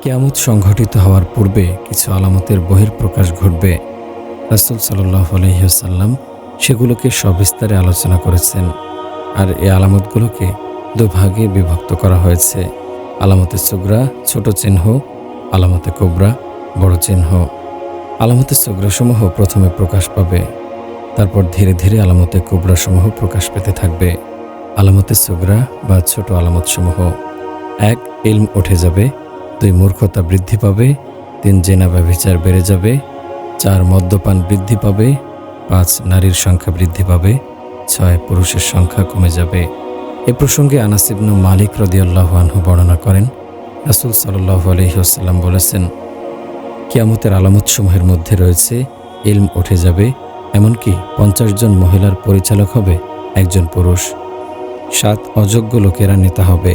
কিয়ামত সংঘটিত হওয়ার পূর্বে কিছু আলামতের বহিঃপ্রকাশ ঘটবে। রাসূল সাল্লাল্লাহু আলাইহি ওয়াসাল্লাম সেগুলোকে সবিস্তারে আলোচনা করেছেন। আর এই আলামতগুলোকে দুভাগে বিভক্ত করা হয়েছে: আলামতে সুগরা ছোট চিহ্ন, আলামতে কুবরা বড় চিহ্ন। আলামতে সুগরাসমূহ প্রথমে প্রকাশ পাবে, তারপর ধীরে ধীরে আলামতে কুবরাসমূহ প্রকাশ পেতে থাকবে। আলামতে সুগরা বা ছোট আলামতসমূহ: ১. ইলম উঠে যাবে। ২. মূর্খতা বৃদ্ধি পাবে। ৩. জেনা ব্যভিচার বেড়ে যাবে। ৪. মদ্যপান বৃদ্ধি পাবে। ৫. নারীর সংখ্যা বৃদ্ধি পাবে। ৬. পুরুষের সংখ্যা কমে যাবে। এ প্রসঙ্গে আনাস ইবনে মালিক রাদিয়াল্লাহু আনহু বর্ণনা করেন, রাসূল সাল্লাল্লাহু আলাইহি ওয়াসাল্লাম বলেছেন, কিয়ামতের আলামতসমূহের মধ্যে রয়েছে ইলম উঠে যাবে, এমনকি ৫০ জন মহিলার পরিচালক হবে একজন পুরুষ। ৭. অযোগ্য লোকেরা নেতা হবে।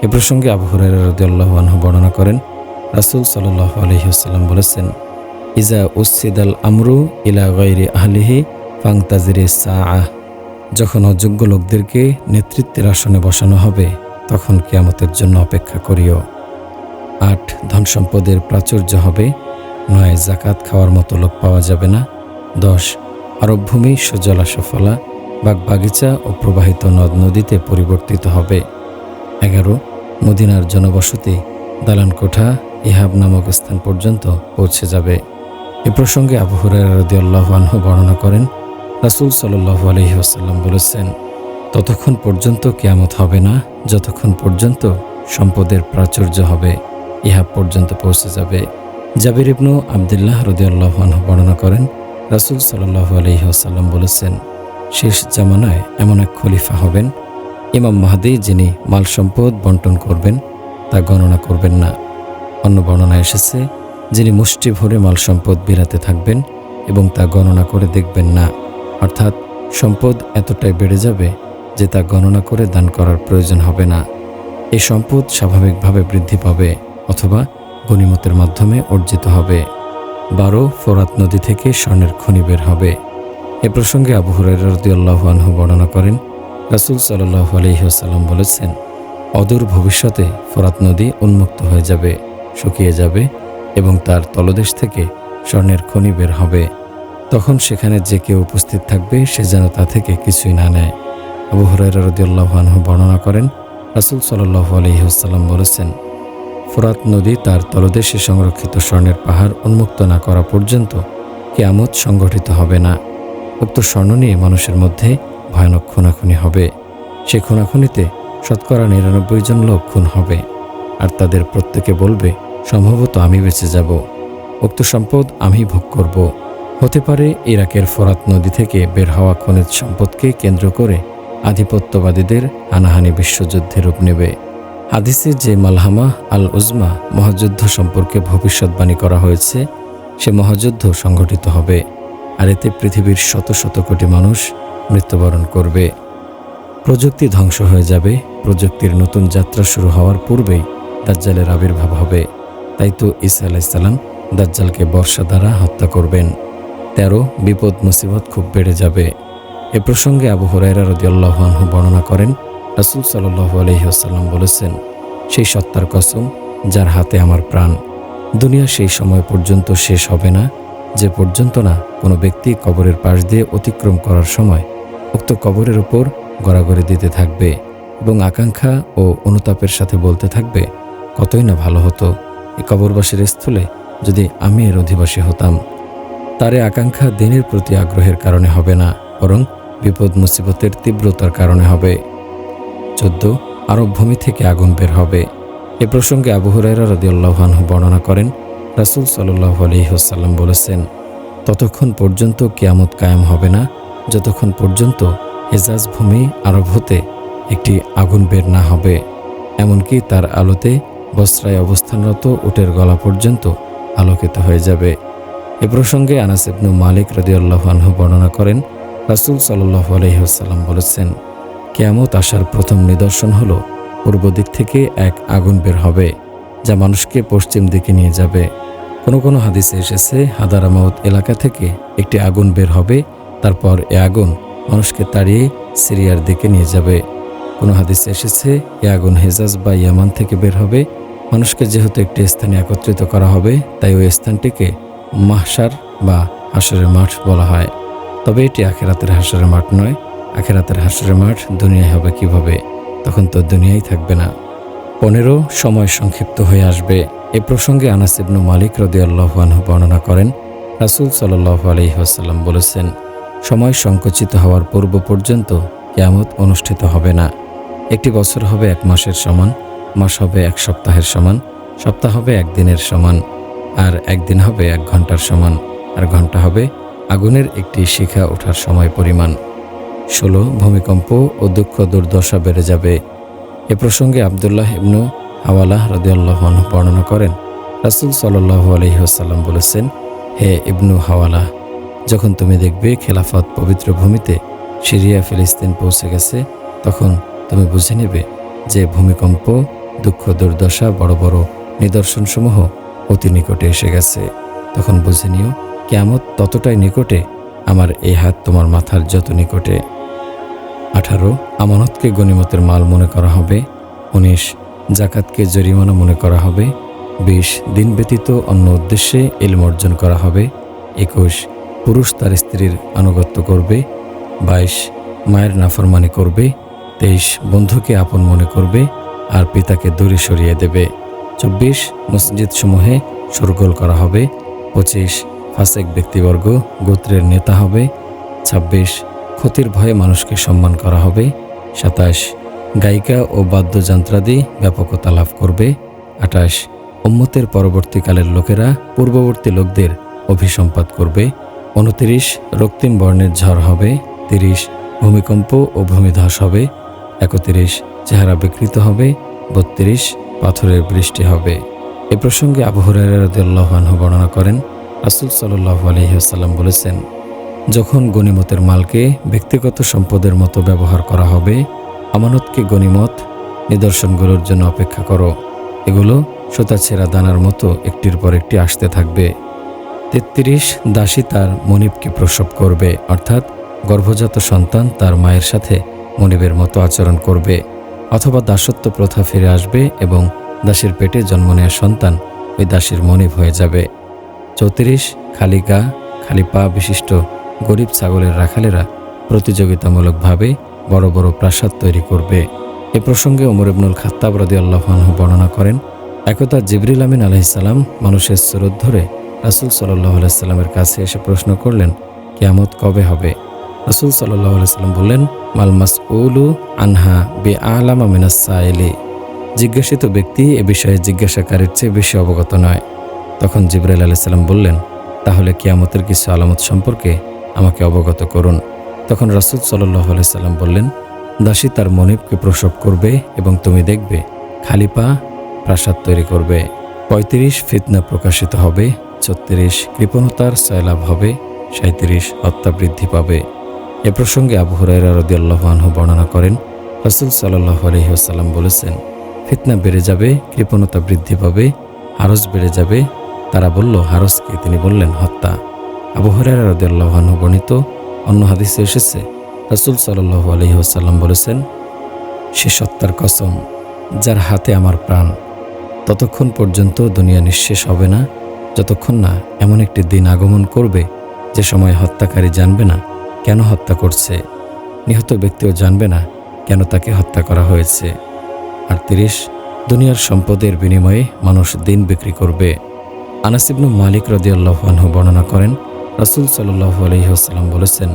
এ প্রসঙ্গে আবু হুরায়রা রাদিয়াল্লাহু আনহু বর্ণনা করেন, রাসূল সাল্লাল্লাহু আলাইহি ওয়াসাল্লাম বলেছেন, ইজা উসসিদাল আমরু ইলা গায়রি আহলিহি ফাংতাজিরিস সাআহ। যখন অযোগ্য লোকদেরকে নেতৃত্বের আসনে বসানো হবে, তখন কিয়ামতের জন্য অপেক্ষা করিও। ৮. ধন সম্পদের প্রাচুর্য হবে। ৯. যাকাত খাওয়ার মতো লোক পাওয়া যাবে না। ১০. আরব ভূমি সুজলা সুফলা, বাগবাগিচা ও প্রবাহিত নদ নদীতে পরিবর্তিত হবে। ১১. মদিনার জনবসতি দালানকোঠা ইহাব নামক স্থান পর্যন্ত পৌঁছে যাবে। এ প্রসঙ্গে আবু হুরায়রা রাদিয়াল্লাহু আনহু বর্ণনা করেন, রাসূল সাল্লাল্লাহু আলাইহি ওয়াসাল্লাম বলেছেন, ততক্ষণ পর্যন্ত কিয়ামত হবে না যতক্ষণ পর্যন্ত সম্পদের প্রাচুর্য হবে, ইহাব পর্যন্ত পৌঁছে যাবে। জাবির ইবনু আবদুল্লাহ রাদিয়াল্লাহু আনহু বর্ণনা করেন, রাসূল সাল্লাল্লাহু আলাইহি ওয়াসাল্লাম বলেছেন, শেষ জামানায় এমন এক খলিফা হবেন, ইমাম মাহদী, যিনি মাল সম্পদ বন্টন করবেন তা গণনা করবেন না। অন্য বর্ণনায় এসেছে, যিনি মুষ্টি ভরে মাল সম্পদ বিলাতে থাকবেন এবং তা গণনা করে দেখবেন না, অর্থাৎ সম্পদ এতটাই বেড়ে যাবে যে তা গণনা করে দান করার প্রয়োজন হবে না। এই সম্পদ স্বাভাবিকভাবে বৃদ্ধি পাবে অথবা গনিমতের মাধ্যমে অর্জিত হবে। ১২. ফোরাত নদী থেকে স্বর্ণের খনি বের হবে। এ প্রসঙ্গে আবু হুরায়রা রাদিয়াল্লাহু আনহু বর্ণনা করেন, রাসূল সাল্লাল্লাহু আলাইহি ওয়াসাল্লাম বলেছেন, অদূর ভবিষ্যতে ফোরাত নদী উন্মুক্ত হয়ে যাবে, শুকিয়ে যাবে এবং তার তলদেশ থেকে স্বর্ণের খনি বের হবে। তখন সেখানে যে কেউ উপস্থিত থাকবে সে যেন তা থেকে কিছুই না নেয়। আবু হুরায়রা রাদিয়াল্লাহু আনহু বর্ণনা করেন, রাসূল সাল্লাল্লাহু আলাইহি ওয়াসাল্লাম বলেছেন, ফোরাত নদী তার তলদেশে সংরক্ষিত স্বর্ণের পাহাড় উন্মুক্ত না করা পর্যন্ত কিয়ামত সংঘটিত হবে না। উক্ত স্বর্ণ নিয়ে মানুষের মধ্যে ভয়ানক খুনাখুনি হবে। সে খুনাখুনিতে শতকরা ৯৯ জন লোক খুন হবে, আর তাদের প্রত্যেকে বলবে, সম্ভবত আমি বেঁচে যাব, উক্ত সম্পদ আমি ভোগ করব। হতে পারে ইরাকের ফোরাত নদী থেকে বের হওয়া খনিজ সম্পদকে কেন্দ্র করে আধিপত্যবাদীদের হানাহানি বিশ্বযুদ্ধে রূপ নেবে। হাদিসে যে মালহামা আল উজমা মহাযুদ্ধ সম্পর্কে ভবিষ্যৎবাণী করা হয়েছে, সে মহাযুদ্ধ সংঘটিত হবে, আর এতে পৃথিবীর শত শত কোটি মানুষ মৃত্যুবরণ করবে। প্রযুক্তি ধ্বংস হয়ে যাবে। প্রযুক্তির নতুন যাত্রা শুরু হওয়ার পূর্বেই দাজ্জালের আবির্ভাব হবে। তাই তো ঈসা আলাইহিস সালাম দাজ্জালকে বর্ষা দ্বারা হত্যা করবেন। ১৩. বিপদ মুসিবত খুব বেড়ে যাবে। এ প্রসঙ্গে আবু হুরায়রা রাদিয়াল্লাহু আনহু বর্ণনা করেন, রাসূল সাল্লাল্লাহু আলাইহি ওয়াসাল্লাম বলেছেন, সেই সত্তার কসম যার হাতে আমার প্রাণ, দুনিয়া সেই সময় পর্যন্ত শেষ হবে না যে পর্যন্ত না কোনো ব্যক্তি কবরের পাশ দিয়ে অতিক্রম করার সময় উক্ত কবরের উপর গড়াগড়ি দিতে থাকবে এবং আকাঙ্ক্ষা ও অনুতাপের সাথে বলতে থাকবে, কতই না ভালো হতো এই কবরবাসীর স্থলে যদি আমি এর অধিবাসী হতাম। তার এ আকাঙ্ক্ষা দিনের প্রতি আগ্রহের কারণে হবে না, বরং বিপদ মুসিবতের তীব্রতার কারণে হবে। ১৪. আরব ভূমি থেকে আগুন বের হবে। এ প্রসঙ্গে আবু হুরায়রা রাদিয়াল্লাহু আনহু বর্ণনা করেন, রাসূল সাল্লাল্লাহু আলাইহি ওয়াসাল্লাম বলেছেন, ততক্ষণ পর্যন্ত কিয়ামত কায়েম হবে না যতক্ষণ পর্যন্ত হেজাজ ভূমি আরব হতে একটি আগুন বের না হবে, এমনকি তার আলোতে বসরায় অবস্থানরত উটের গলা পর্যন্ত আলোকিত হয়ে যাবে। এ প্রসঙ্গে আনাস ইবনে মালিক রাদিয়াল্লাহু আনহু বর্ণনা করেন, রাসূল সাল্লাল্লাহু আলাইহি ওয়াসাল্লাম বলেছেন, কিয়ামত আসার প্রথম নিদর্শন হলো পূর্ব দিক থেকে এক আগুন বের হবে, যা মানুষকে পশ্চিম দিকে নিয়ে যাবে। কোনো হাদিসে এসেছে, হাদারামাউত এলাকা থেকে একটি আগুন বের হবে, তারপর এ আগুন মানুষকে তাড়িয়ে সিরিয়ার দিকে নিয়ে যাবে। কোনো হাদিসে এসেছে, এ আগুন হেজাজ বা ইয়ামান থেকে বের হবে, মানুষকে যেহেতু একটি স্থানে একত্রিত করা হবে, তাই ওই স্থানটিকে মাহশার বা হাশরের মাঠ বলা হয়। তবে এটি আখিরাতের হাশরের মাঠ নয়। আখিরাতের হাশরের মাঠ দুনিয়ায় হবে কিভাবে? তখন তো দুনিয়াই থাকবে না। 15 সময় সংক্ষিপ্ত হয়ে আসবে। এ প্রসঙ্গে আনাস ইবনু মালিক রাদিয়াল্লাহু আনহু বর্ণনা করেন, রাসূল সাল্লাল্লাহু আলাইহি ওয়াসাল্লাম বলেছেন, সময় সংকুচিত হওয়ার পূর্ব পর্যন্ত কিয়ামত অনুষ্ঠিত হবে না। একটি বছর হবে 1 মাসের সমান, মাস হবে 1 সপ্তাহের সমান, সপ্তাহ হবে 1 দিনের সমান, আর 1 দিন হবে 1 ঘন্টার সমান, আর ঘন্টা হবে আগুনের একটি শিখা ওঠার সময় পরিমাণ। 16 ভূমিকম্প ও দুঃখ দুর্দশা বেড়ে যাবে। এ প্রসঙ্গে আব্দুল্লাহ ইবনু হাওয়ালা রাদিয়াল্লাহু আনহু বর্ণনা করেন, রাসূল সাল্লাল্লাহু আলাইহি ওয়াসাল্লাম বলেছেন, হে ইবনু হাওয়ালা, যখন তুমি দেখবে খেলাফত পবিত্র ভূমিতে সিরিয়া ফিলিস্তিন পৌঁছে গেছে, তখন তুমি বুঝে নেবে যে ভূমিকম্প, দুঃখ দুর্দশা, বড় বড় নিদর্শনসমূহ অতি নিকটে এসে গেছে। তখন বুঝে নিও কিয়ামত ততটাই নিকটে, আমার এই হাত তোমার মাথার যত নিকটে। 18 আমানতকে গনিমতের মাল মনে করা হবে। 19 জাকাতকে জরিমানা মনে করা হবে। 20 দিন ব্যতীত অন্য উদ্দেশ্যে ইলম অর্জন করা হবে। 21 পুরুষ তার স্ত্রীর আনুগত্য করবে। 22 মায়ের নাফরমানি করবে। 23 বন্ধুকে আপন মনে করবে আর পিতাকে দূরে সরিয়ে দেবে। 24 মসজিদ সমূহে শোরগোল করা হবে। 25 ফাসেক ব্যক্তিবর্গ গোত্রের নেতা হবে। 26 ক্ষতির ভয়ে মানুষকে সম্মান করা হবে। 27 গায়িকা ও বাদ্যযন্ত্রাদি ব্যাপকতা লাভ করবে। 28 উম্মতের পরবর্তীকালের লোকেরা পূর্ববর্তী লোকদের অভিসম্পাত করবে। 29 রক্তিম বর্ণের ঝড় হবে। 30 ভূমিকম্প ও ভূমিধস হবে। 31 চেহারা বিকৃত হবে। 32 পাথরের বৃষ্টি হবে। এ প্রসঙ্গে আবু হুরায়রা রাদিয়াল্লাহু আনহু বর্ণনা করেন, রাসূল সাল্লাল্লাহু আলাইহি ওয়াসাল্লাম বলেছেন, যখন গনিমতের মালকে ব্যক্তিগত সম্পদের মতো ব্যবহার করা হবে, আমানতকে গনিমত নিদর্শনগুলোর জন্য অপেক্ষা করো। এগুলো সুতাছেঁড়া দানার মতো একটির পর একটি আসতে থাকবে। 33 দাসী তার মনিবকে প্রসব করবে, অর্থাৎ গর্ভজাত সন্তান তার মায়ের সাথে মনিবের মতো আচরণ করবে, অথবা দাসত্ব প্রথা ফিরে আসবে এবং দাসীর পেটে জন্ম নেওয়া সন্তান ওই দাসীর মনিব হয়ে যাবে। 34 খালি গা খালি পা বিশিষ্ট গরিব ছাগলের রাখালেরা প্রতিযোগিতামূলকভাবে বড় বড় প্রাসাদ তৈরি করবে। এ প্রসঙ্গে ওমর ইবনুল খাত্তাব রাদিয়াল্লাহু আনহু বর্ণনা করেন, একদা জিবরিল আমিন আলাইহিস সালাম মানুষের সুরত ধরে রাসূল সাল্লাল্লাহু আলাইহি সাল্লামের কাছে এসে প্রশ্ন করলেন, কিয়ামত কবে হবে? রাসূল সাল্লাল্লাহু আলাইহি সাল্লাম বললেন, মাল মাসউলু আনহা বিআলামা মিনাস সাইলি, জিজ্ঞাসিত ব্যক্তি এ বিষয়ে জিজ্ঞাসাকারীর চেয়ে বেশি অবগত নয়। তখন জিবরাইল আলাইহিস সালাম বললেন, তাহলে কিয়ামতের কিছু আলামত সম্পর্কে আমাকে অবগত করুন। তখন রাসূল সাল্লাল্লাহু আলাইহি সাল্লাম বললেন, দাসী তার মনিবকে প্রসব করবে এবং তুমি দেখবে খালি পা প্রাসাদ তৈরি করবে। 35 ফিতনা প্রকাশিত হবে। 36 কৃপণতার সয়লাভ হবে। 37 হত্যা বৃদ্ধি পাবে। এ প্রসঙ্গে আবু হুরায়রা রাদিয়াল্লাহু আনহু বর্ণনা করেন, রাসূল সাল্লাল্লাহু আলাইহি ওয়াসাল্লাম বলেছেন, ফিতনা বেড়ে যাবে, কৃপণতা বৃদ্ধি পাবে, হারজ বেড়ে যাবে। তারা বলল, হারজ কি? তিনি বললেন, হত্যা। আবু হুরায়রা রাদিয়াল্লাহু আনহু বর্ণিত অন্য হাদিসে এসেছে, রাসূল সাল্লাল্লাহু আলাইহি ওয়াসাল্লাম বলেছেন, সে সত্তার কসম যার হাতে আমার প্রাণ, ততক্ষণ পর্যন্ত দুনিয়া নিঃশেষ হবে না যতক্ষণ না এমন একটি দিন আগমন করবে যে সময় হত্যাকারী জানবে না কেন হত্যা করছে, নিহত ব্যক্তিও জানবে না কেন তাকে হত্যা করা হয়েছে। 38 দুনিয়ার সম্পদের বিনিময়ে মানুষ দিন বিক্রি করবে। আনাস ইবনু মালিক রাদিয়াল্লাহু আনহু বর্ণনা করেন, রাসূল সাল্লাল্লাহু আলাইহি ওয়াসাল্লাম বলেছেন,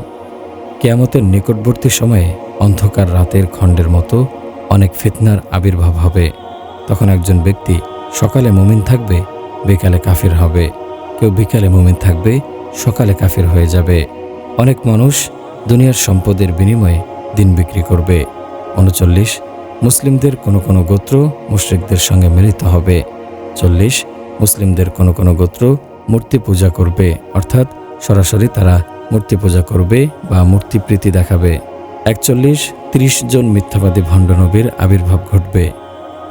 কিয়ামতের নিকটবর্তী সময়ে অন্ধকার রাতের খণ্ডের মতো অনেক ফিতনার আবির্ভাব হবে। তখন একজন ব্যক্তি সকালে মুমিন থাকবে, বিকালে কাফির হবে। কেউ বিকালে মুমিন থাকবে, সকালে কাফির হয়ে যাবে। অনেক মানুষ দুনিয়ার সম্পদের বিনিময়ে দিন বিক্রি করবে। 39 মুসলিমদের কোনো কোনো গোত্র মুশরিকদের সঙ্গে মিলিত হবে। 40 মুসলিমদের কোনো কোনো গোত্র মূর্তি পূজা করবে, অর্থাৎ সরাসরি তারা মূর্তি পূজা করবে বা মূর্তি প্রীতি দেখাবে। 41 30 জন মিথ্যাবাদী ভণ্ড নবীর আবির্ভাব ঘটবে।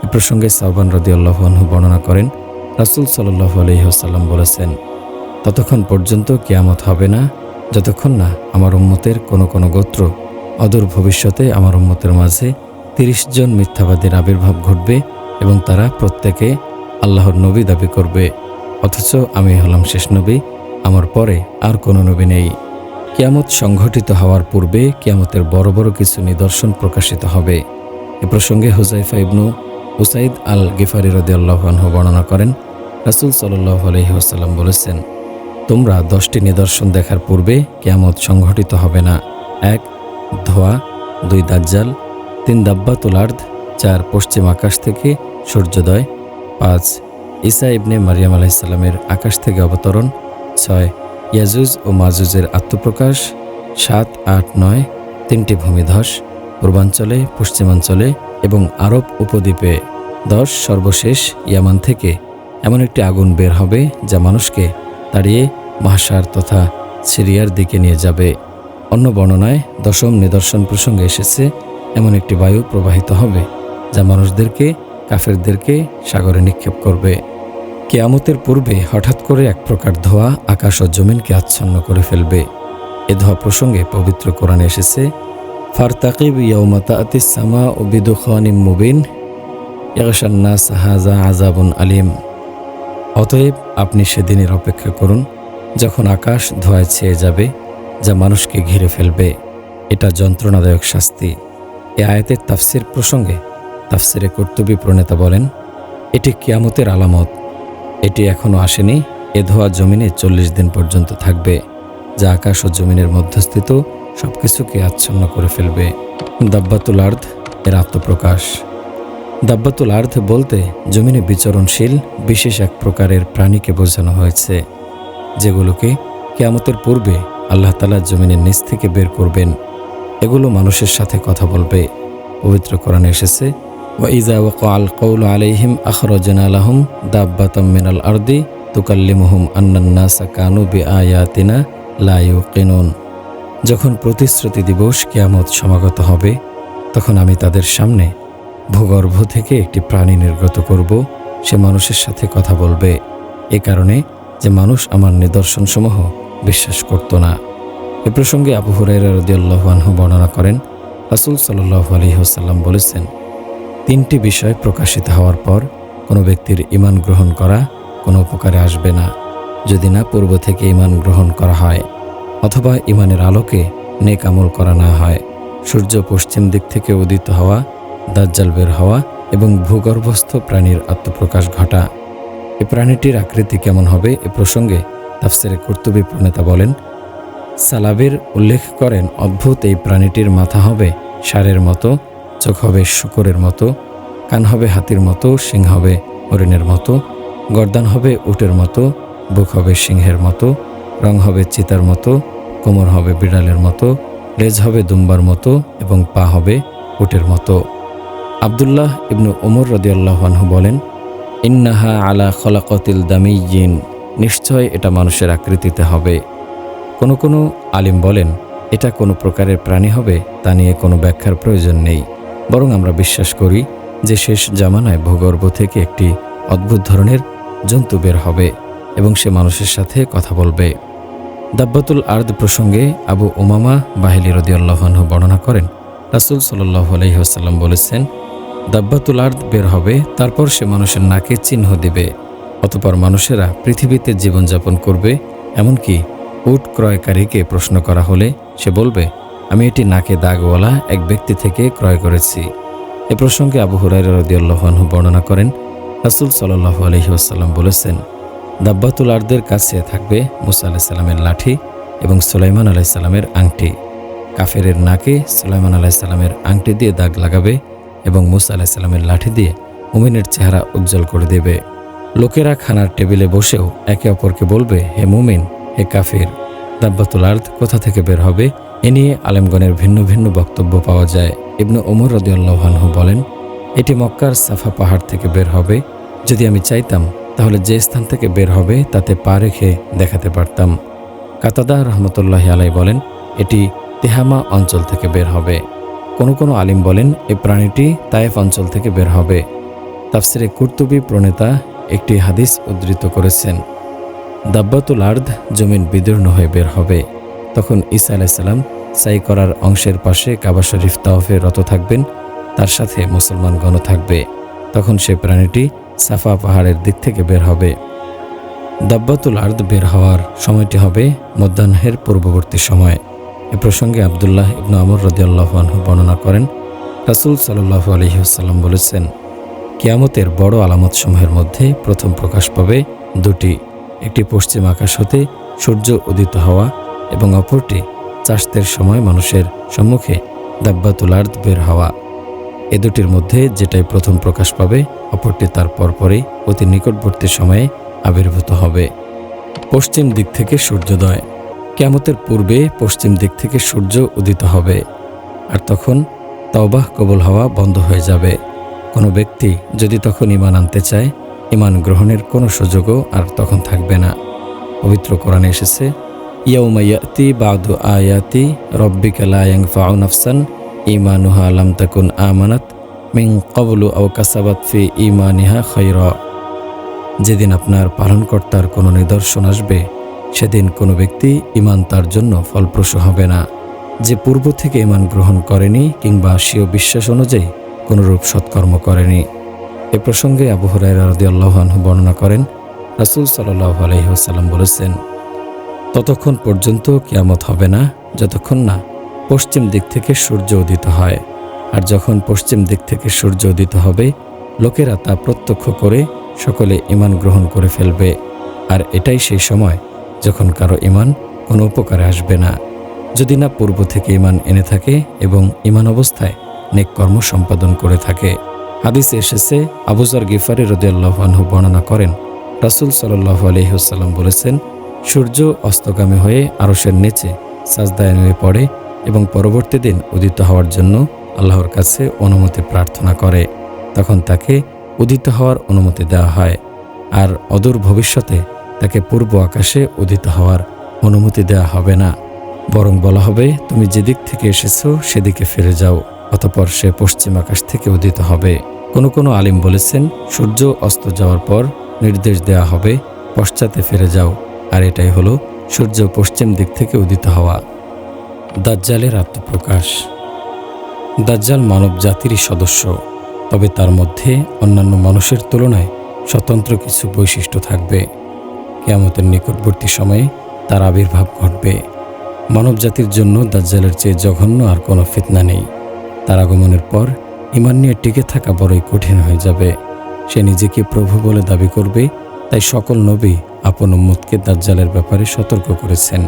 এ প্রসঙ্গে সাওবান রাদিয়াল্লাহু আনহু বর্ণনা করেন, রাসূল সাল্লাল্লাহু আলাইহি ওয়াসাল্লাম বলেছেন, ততক্ষণ পর্যন্ত কিয়ামত হবে না যতক্ষণ না আমার উম্মতের কোনো কোনো গোত্র অদূর ভবিষ্যতে আমার উম্মতের মাঝে 30 জন মিথ্যাবাদীর আবির্ভাব ঘটবে এবং তারা প্রত্যেকে আল্লাহর নবী দাবি করবে, অথচ আমি হলাম শেষ নবী, আমার পরে আর কোনো নবী নেই। কিয়ামত সংঘটিত হওয়ার পূর্বে কিয়ামতের বড় বড় কিছু নিদর্শন প্রকাশিত হবে। এ প্রসঙ্গে হুযায়ফা ইবনু উসাইদ আল গিফারি রাদিয়াল্লাহু আনহু বর্ণনা করেন, রাসূল সাল্লাল্লাহু আলাইহি ওয়াসাল্লাম বলেছেন, তোমরা 10টি নিদর্শন দেখার পূর্বে কিয়ামত সংঘটিত হবে না। 1. ধোঁয়া, 2. দাজ্জাল, 3. দাব্বাতুল আরদ, 4. পশ্চিম আকাশ থেকে সূর্যোদয়, 5. ঈসা ইবনে মারিয়াম আলাইহিস সালামের আকাশ থেকে অবতরণ, 6. ইয়াজুজ ও মাজুজের আত্মপ্রকাশ, 7, 8, 9 3টি ভূমিধস, পূর্বাঞ্চলে, পশ্চিমাঞ্চলে এবং আরব উপদ্বীপে, 10 সর্বশেষ ইয়ামান থেকে এমন একটি আগুন বের হবে যা মানুষকে তাড়িয়ে মাহশার তথা সিরিয়ার দিকে নিয়ে যাবে। অন্য বর্ণনায় 10ম নিদর্শন প্রসঙ্গে এসেছে, এমন একটি বায়ু প্রবাহিত হবে যা মানুষদেরকে, কাফেরদেরকে সাগরে নিক্ষেপ করবে। কিয়ামতের পূর্বে হঠাৎ করে এক প্রকার ধোঁয়া আকাশ ও জমিনকে আচ্ছন্ন করে ফেলবে। এ ধোঁয়া প্রসঙ্গে পবিত্র কোরআনে এসেছে, ফারতাকিব ইয়াউমা তা'তিস সামাউ বিদুখানিম মুবিন ইয়াগশান নাস হাযা আযাবুন আলিম। অতএব আপনি সেদিনের অপেক্ষা করুন যখন আকাশ ধোঁয়ায় ছেয়ে যাবে, যা মানুষকে ঘিরে ফেলবে। এটা যন্ত্রণাদায়ক শাস্তি। এ আয়াতের তাফসির প্রসঙ্গে তাফসিরে কুরতুবী প্রণেতা বলেন, এটি কিয়ামতের আলামত। এটি এখনও আসেনি। এ ধোঁয়া জমিনে 40 দিন পর্যন্ত থাকবে, যা আকাশ ও জমিনের মধ্যস্থিত সবকিছুকে আচ্ছন্ন করে ফেলবে। দাব্বাতুল আরদ এর আত্মপ্রকাশ। দাব্বাতুল আরদ বলতে জমিনে বিচরণশীল বিশেষ এক প্রকারের প্রাণীকে বোঝানো হয়েছে, যেগুলোকে কিয়ামতের পূর্বে আল্লাহ তাআলা জমিনের নিচ থেকে বের করবেন। এগুলো মানুষের সাথে কথা বলবে। পবিত্র কোরআনে এসেছে, ওয়াইজা ওয়াকাল কওলু আলাইহিম আখরাজনা লাহুম দাব্বাতাম মিনাল আরদি তুকাল্লিমুহুম আন্নান নাসা কানু বিআয়াতিনা লা ইউকিনুন। যখন প্রতিশ্রুতি দিবস কিয়ামত সমাগত হবে, তখন আমি তাদের সামনে ভূগর্ভ থেকে একটি প্রাণী নির্গত করব, সে মানুষের সাথে কথা বলবে, এ কারণে যে মানুষ আমার নিদর্শনসমূহ বিশ্বাস করত না। এ প্রসঙ্গে আবু হুরায়রা রাদিয়াল্লাহু আনহু বর্ণনা করেন, রাসূল সাল্লাল্লাহু আলাইহি ওয়াসাল্লাম বলেছেন, 3টি বিষয় প্রকাশিত হওয়ার পর কোনো ব্যক্তির ঈমান গ্রহণ করা কোনো উপকারে আসবে না, যদি না পূর্ব থেকে ঈমান গ্রহণ করা হয় অথবা ঈমানের আলোকে নেক আমল করা না হয়। সূর্য পশ্চিম দিক থেকে উদিত হওয়া, দাজ্জাল বের হওয়া এবং ভূগর্ভস্থ প্রাণীর আত্মপ্রকাশ ঘটা। এই প্রাণীটির আকৃতি কেমন হবে এ প্রসঙ্গে তাফসিরে কুরতুবী প্রণেতা বলেন, সালাবের উল্লেখ করেন, অদ্ভুত এই প্রাণীটির মাথা হবে ষাঁড়ের মতো, চোখ হবে শূকরের মতো, কান হবে হাতির মতো, শিং হবে হরিণের মতো, গর্দান হবে উটের মতো, বুক হবে সিংহের মতো, রং হবে চিতার মতো, কোমর হবে বিড়ালের মতো, লেজ হবে দুম্বার মতো এবং পা হবে উটের মতো। আব্দুল্লাহ ইবনু ওমর রাদিয়াল্লাহু আনহু বলেন, ইন্নাহা আলা খলাকতিল দামিয়্যিন, নিশ্চয় এটা মানুষের আকৃতিতে হবে। কোনো আলিম বলেন, এটা কোনো প্রকারের প্রাণী হবে তা নিয়ে কোনো ব্যাখ্যার প্রয়োজন নেই, বরং আমরা বিশ্বাস করি যে শেষ জামানায় ভূগর্ভ থেকে একটি অদ্ভুত ধরনের জন্তু বের হবে এবং সে মানুষের সাথে কথা বলবে। দাব্বাতুল আরদ প্রসঙ্গে আবু উমামা বাহিলী রাদিয়াল্লাহু আনহু বর্ণনা করেন, রাসূল সাল্লাল্লাহু আলাইহি ওয়াসাল্লাম বলেছেন, দাব্বাতুল আরদ বের হবে, তারপর সে মানুষের নাকে চিহ্ন দিবে। অতঃপর মানুষেরা পৃথিবীতে জীবনযাপন করবে। এমনকি উট ক্রয়কারীকে প্রশ্ন করা হলে সে বলবে, আমি এটি নাকে দাগওয়ালা এক ব্যক্তি থেকে ক্রয় করেছি। এ প্রসঙ্গে আবু হুরায়রা রাদিয়াল্লাহু আনহু বর্ণনা করেন, রাসূল সাল্লাল্লাহু আলাইহি ওয়াসাল্লাম বলেছেন, দাব্বাতুল আরদের কাছে থাকবে মূসা আলাইহিস সালামের লাঠি এবং সুলাইমান আলাইহিস সালামের আংটি। কাফেরের নাকে সুলাইমান আলাইহিস সালামের আংটি দিয়ে দাগ লাগাবে এবং মূসা আলাইহিস সালামের লাঠি দিয়ে মুমিনের চেহারা উজ্জ্বল করে দেবে। লোকেরা খানার টেবিলে বসেও একে অপরকে বলবে, হে মুমিন, হে কাফির। দাব্বাতুল আরদ কোথা থেকে বের হবে এ নিয়ে আলেমগণের ভিন্ন ভিন্ন বক্তব্য পাওয়া যায়। ইবনু ওমর রাদিয়াল্লাহু আনহু বলেন, এটি মক্কার সাফা পাহাড় থেকে বের হবে। যদি আমি চাইতাম তাহলে যে স্থান থেকে বের হবে তাতে পা রেখে দেখাতে পারতাম। কাতাদা রহমতুল্লাহি আলাইহি বলেন, এটি তিহামা অঞ্চল থেকে বের হবে। কোনো আলিম বলেন, এই প্রাণীটি তায়েফ অঞ্চল থেকে বের হবে। তাফসিরে কুরতুবী প্রণেতা একটি হাদিস উদ্ধৃত করেছেন, দাব্বাতুল আরদ জমিন বিদীর্ণ হয়ে বের হবে। তখন ঈসা আলাইহিস সালাম সাই করার অংশের পাশে কাবা শরীফ তাওয়াফে রত থাকবেন, তার সাথে মুসলমানগণও থাকবে। তখন সে প্রাণীটি সাফা পাহাড়ের দিক থেকে বের হবে। দাব্বাতুল আরদ বের হওয়ার সময়টি হবে মধ্যাহ্নের পূর্ববর্তী সময়। এ প্রসঙ্গে আবদুল্লাহ ইবনু আমর রাদিয়াল্লাহু আনহু বর্ণনা করেন, রাসূল সাল্লাল্লাহু আলাইহি ওয়াসাল্লাম বলেছেন, কিয়ামতের বড় আলামতসমূহের মধ্যে প্রথম প্রকাশ পাবে দুটি, একটি পশ্চিম আকাশ হতে সূর্য উদিত হওয়া এবং অপরটি চাষতের সময় মানুষের সম্মুখে দাব্বাতুল আরদ বের হওয়া। এ দুটির মধ্যে যেটাই প্রথম প্রকাশ পাবে অপরটি তার পরপরই অতি নিকটবর্তী সময়ে আবির্ভূত হবে। পশ্চিম দিক থেকে সূর্যোদয়। কিয়ামতের পূর্বে পশ্চিম দিক থেকে সূর্য উদিত হবে, আর তখন তওবাহ কবুল হওয়া বন্ধ হয়ে যাবে। কোনো ব্যক্তি যদি তখন ঈমান আনতে চায়, ঈমান গ্রহণের কোনো সুযোগও আর তখন থাকবে না। পবিত্র কোরআনে এসেছে, ইয়াউমা ইয়াতি বাদু আয়াতি রব্বিকা লা ইয়ানফাউ নাফসান ঈমানুহা লাম তাকুন আমানাত মিন ক্বাবলু আও কাসাবাত ফি ঈমানিহা খায়রা। যেদিন আপনার পালনকর্তার কোনো নিদর্শন আসবে, সেদিন কোনো ব্যক্তি ঈমান তার জন্য ফলপ্রসূ হবে না, যে পূর্ব থেকে ঈমান গ্রহণ করেনি কিংবা স্বীয় বিশ্বাস অনুযায়ী কোনরূপ সৎকর্ম করেনি। এ প্রসঙ্গে আবু হুরায়রা রাদিয়াল্লাহু আনহু বর্ণনা করেন, রাসূল সাল্লাল্লাহু আলাইহি ওয়াসাল্লাম বলেছেন, ততক্ষণ পর্যন্ত কিয়ামত হবে না যতক্ষণ না পশ্চিম দিক থেকে সূর্য উদিত হয়। আর যখন পশ্চিম দিক থেকে সূর্য উদিত হবে, লোকেরা তা প্রত্যক্ষ করে সকলে ঈমান গ্রহণ করে ফেলবে। আর এটাই সেই সময় যখন কারো ঈমান কোনো উপকারে আসবে না, যদি না পূর্ব থেকে ঈমান এনে থাকে এবং ঈমান অবস্থায় নেক কর্ম সম্পাদন করে থাকে। হাদিসে এসেছে, আবু যর গিফারী রাদিয়াল্লাহু আনহু বর্ণনা করেন, রাসূল সাল্লাল্লাহু আলাইহি ওয়াসাল্লাম বলেছেন, সূর্য অস্তগামী হয়ে আরশের নিচে সাজদায় নেমে পড়ে এবং পরবর্তী দিন উদিত হওয়ার জন্য আল্লাহর কাছে অনুমতি প্রার্থনা করে। তখন তাকে উদিত হওয়ার অনুমতি দেওয়া হয়, আর অদূর ভবিষ্যতে তাকে পূর্ব আকাশে উদিত হওয়ার অনুমতি দেওয়া হবে না, বরং বলা হবে, তুমি যেদিক থেকে এসেছো সেদিকে ফিরে যাও, অতঃপর সে পশ্চিম আকাশ থেকে উদিত হবে। কোনো আলিম বলেছেন, সূর্য অস্ত যাওয়ার পর নির্দেশ দেওয়া হবে, পশ্চাতে ফিরে যাও, আর এটাই হলো সূর্য পশ্চিম দিক থেকে উদিত হওয়া। দাজ্জালের আত্মপ্রকাশ। দাজ্জাল মানব জাতিরই সদস্য, তবে তার মধ্যে অন্যান্য মানুষের তুলনায় স্বতন্ত্র কিছু বৈশিষ্ট্য থাকবে। কিয়ামতের নিকটবর্তী সময়ে তার আবির্ভাব ঘটবে। মানব জাতির জন্য দাজ্জালের চেয়ে জঘন্য আর কোনো ফিতনা নেই। তার আগমনের পর ঈমান নিয়ে টিকে থাকা বড়ই কঠিন হয়ে যাবে। সে নিজেকে প্রভু বলে দাবি করবে, তাই সকল নবী আপন উম্মতকে দাজ্জালের ব্যাপারে সতর্ক করেছেন।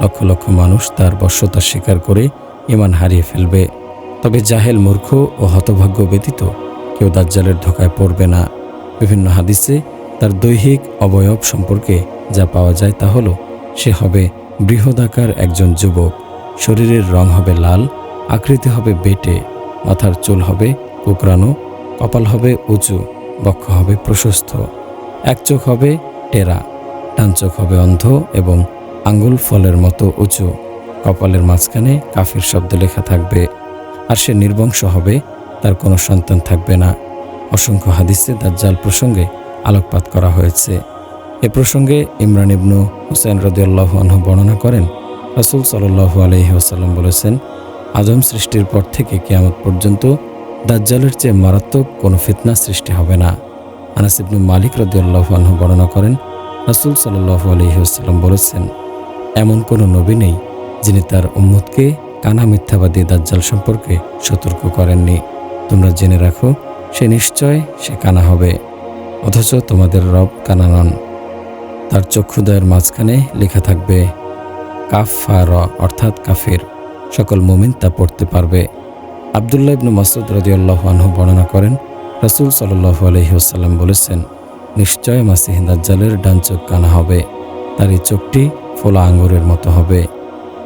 লক্ষ লক্ষ মানুষ তার বশ্যতা স্বীকার করে ঈমান হারিয়ে ফেলবে, তবে জাহেল, মূর্খ ও হতভাগ্য ব্যতীত কেউ দাজ্জালের ধোঁকায় পড়বে না। বিভিন্ন হাদিসে তার দৈহিক অবয়ব সম্পর্কে যা পাওয়া যায় তা হলো, সে হবে বৃহদাকার একজন যুবক, শরীরের রং হবে লাল, আকৃতি হবে বেটে, মাথার চুল হবে কোঁকড়ানো, কপাল হবে উঁচু, বক্ষ হবে প্রশস্ত, এক চোখ হবে টেরা, ডান চোখ হবে অন্ধ এবং আঙ্গুল ফলের মতো উঁচু, কপালের মাঝখানে কাফির শব্দ লেখা থাকবে, আর সে নির্বংশ হবে, তার কোনো সন্তান থাকবে না। অসংখ্য হাদিসে দাজ্জাল প্রসঙ্গে আলোকপাত করা হয়েছে। এ প্রসঙ্গে ইমরান ইবনু হুসাইন রাদিয়াল্লাহু আনহু বর্ণনা করেন, রাসূল সাল্লাল্লাহু আলাইহি ওয়াসাল্লাম বলেছেন, আদম সৃষ্টির পর থেকে কিয়ামত পর্যন্ত দাজ্জালের চেয়ে মারাত্মক কোনো ফিতনা সৃষ্টি হবে না। আনাস ইবনু মালিক রাদিয়াল্লাহু আনহু বর্ণনা করেন, রাসূল সাল্লাল্লাহু আলাইহি ওয়াসাল্লাম বলেছেন, এমন কোনো নবী নেই যিনি তার উম্মতকে কানা মিথ্যাবাদী দাজ্জাল সম্পর্কে সতর্ক করেননি। তোমরা জেনে রাখো, সে কানা হবে, অথচ তোমাদের রব কানা নন। তার চক্ষুদয়ের মাঝখানে লেখা থাকবে কাফার, অর্থাৎ কাফির। সকল মুমিন তা পড়তে পারবে। আব্দুল্লাহ ইবনু মাসউদ রাদিয়াল্লাহু আনহু বর্ণনা করেন, রাসূল সাল্লাল্লাহু আলাইহি ওয়াসাল্লাম বলেছেন, নিশ্চয় মাসিহ দাজ্জালের ডান চোখ কানা হবে, তার এই চোখটি ফোলা আঙ্গুরের মতো হবে।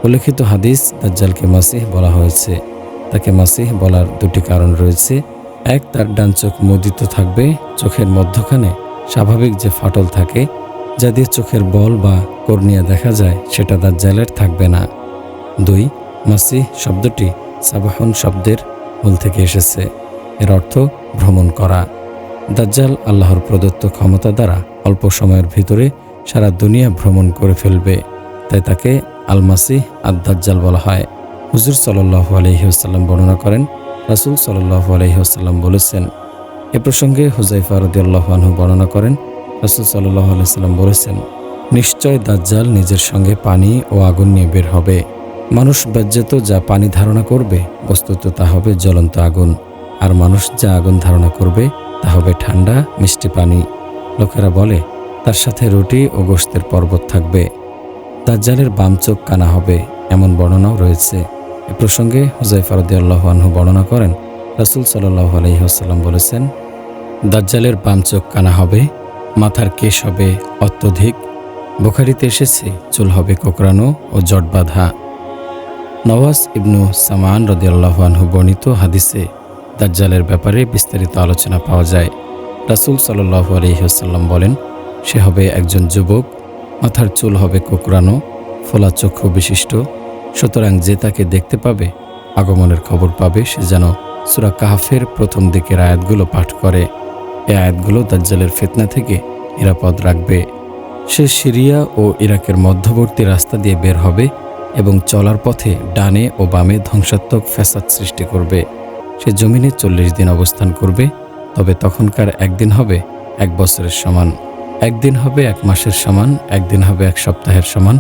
উল্লেখিত হাদিস, দাজ্জালকে মাসিহ বলা হয়েছে। তাকে মাসিহ বলার দুটি কারণ রয়েছে। এক, তার ডান চোখ মুদিত থাকবে, চোখের মধ্যখানে স্বাভাবিক যে ফাটল থাকে, যা দিয়ে চোখের বল বা কর্নিয়া দেখা যায়, সেটা দাজ্জালের থাকবে না। দুই, মাসিহ শব্দটি সাবাহুন শব্দের মূল থেকে এসেছে, এর অর্থ ভ্রমণ করা। দাজ্জাল আল্লাহর প্রদত্ত ক্ষমতা দ্বারা অল্প সময়ের ভিতরে সারা দুনিয়া ভ্রমণ করে ফেলবে, তাই তাকে আল মাসিহ আদ-দাজ্জাল বলা হয়। হুজুর সাল্লাল্লাহু আলাইহি ওয়াসাল্লাম বর্ণনা করেন, রাসূল সাল্লাল্লাহু আলাইহি ওয়াসাল্লাম বলেছেন, এ প্রসঙ্গে হুযায়ফা রাদিয়াল্লাহু আনহু বর্ণনা করেন, রাসূল সাল্লাল্লাহু আলাইহি সাল্লাম বলেছেন, নিশ্চয় দাজ্জাল নিজের সঙ্গে পানি ও আগুন নিয়ে বের হবে। মানুষ ব্যজ্যত যা পানি ধারণা করবে বস্তুত তা হবে জ্বলন্ত আগুন, আর মানুষ যা আগুন ধারণা করবে তা হবে ঠান্ডা মিষ্টি পানি। লোকেরা বলে তার সাথে রুটি ও গোশতের পর্বত থাকবে। দাজ্জালের বাম চোখ কানা হবে, এমন বর্ণনাও রয়েছে। এ প্রসঙ্গে হুযায়ফা রাদিয়াল্লাহু আনহু বর্ণনা করেন, রাসূল সাল্লাল্লাহু আলাইহি ওয়াসাল্লাম বলেছেন, দাজ্জালের বাম চোখ কানা হবে, মাথার কেশ হবে অত্যধিক, বুখারীতে এসেছে চুল হবে কোঁকড়ানো ও জট বাঁধা। নওয়াস ইবনু সামান রাদিয়াল্লাহু আনহু বর্ণিত হাদিসে দাজ্জালের ব্যাপারে বিস্তারিত আলোচনা পাওয়া যায়। রাসূল সাল্লাল্লাহু আলাইহি ওয়াসাল্লাম বলেন, সে হবে একজন যুবক, মাথার চুল হবে কোঁকড়ানো, ফোলা চক্ষু বিশিষ্ট। সুতরাং যে তাকে দেখতে পাবে, আগমনের খবর পাবে, সে যেন সূরা কাহফের প্রথম দিকের আয়াতগুলো পাঠ করে। এই আয়াতগুলো দাজ্জালের ফিতনা থেকে নিরাপদ রাখবে। সে সিরিয়া ও ইরাকের মধ্যবর্তী রাস্তা দিয়ে বের হবে এবং চলার পথে ডানে ও বামে ধ্বংসাত্মক ফ্যাসাদ সৃষ্টি করবে। সে জমিনে 40 দিন অবস্থান করবে, তবে তখনকার একদিন হবে 1 বছরের সমান, একদিন হবে 1 মাসের সমান, একদিন হবে 1 সপ্তাহের সমান,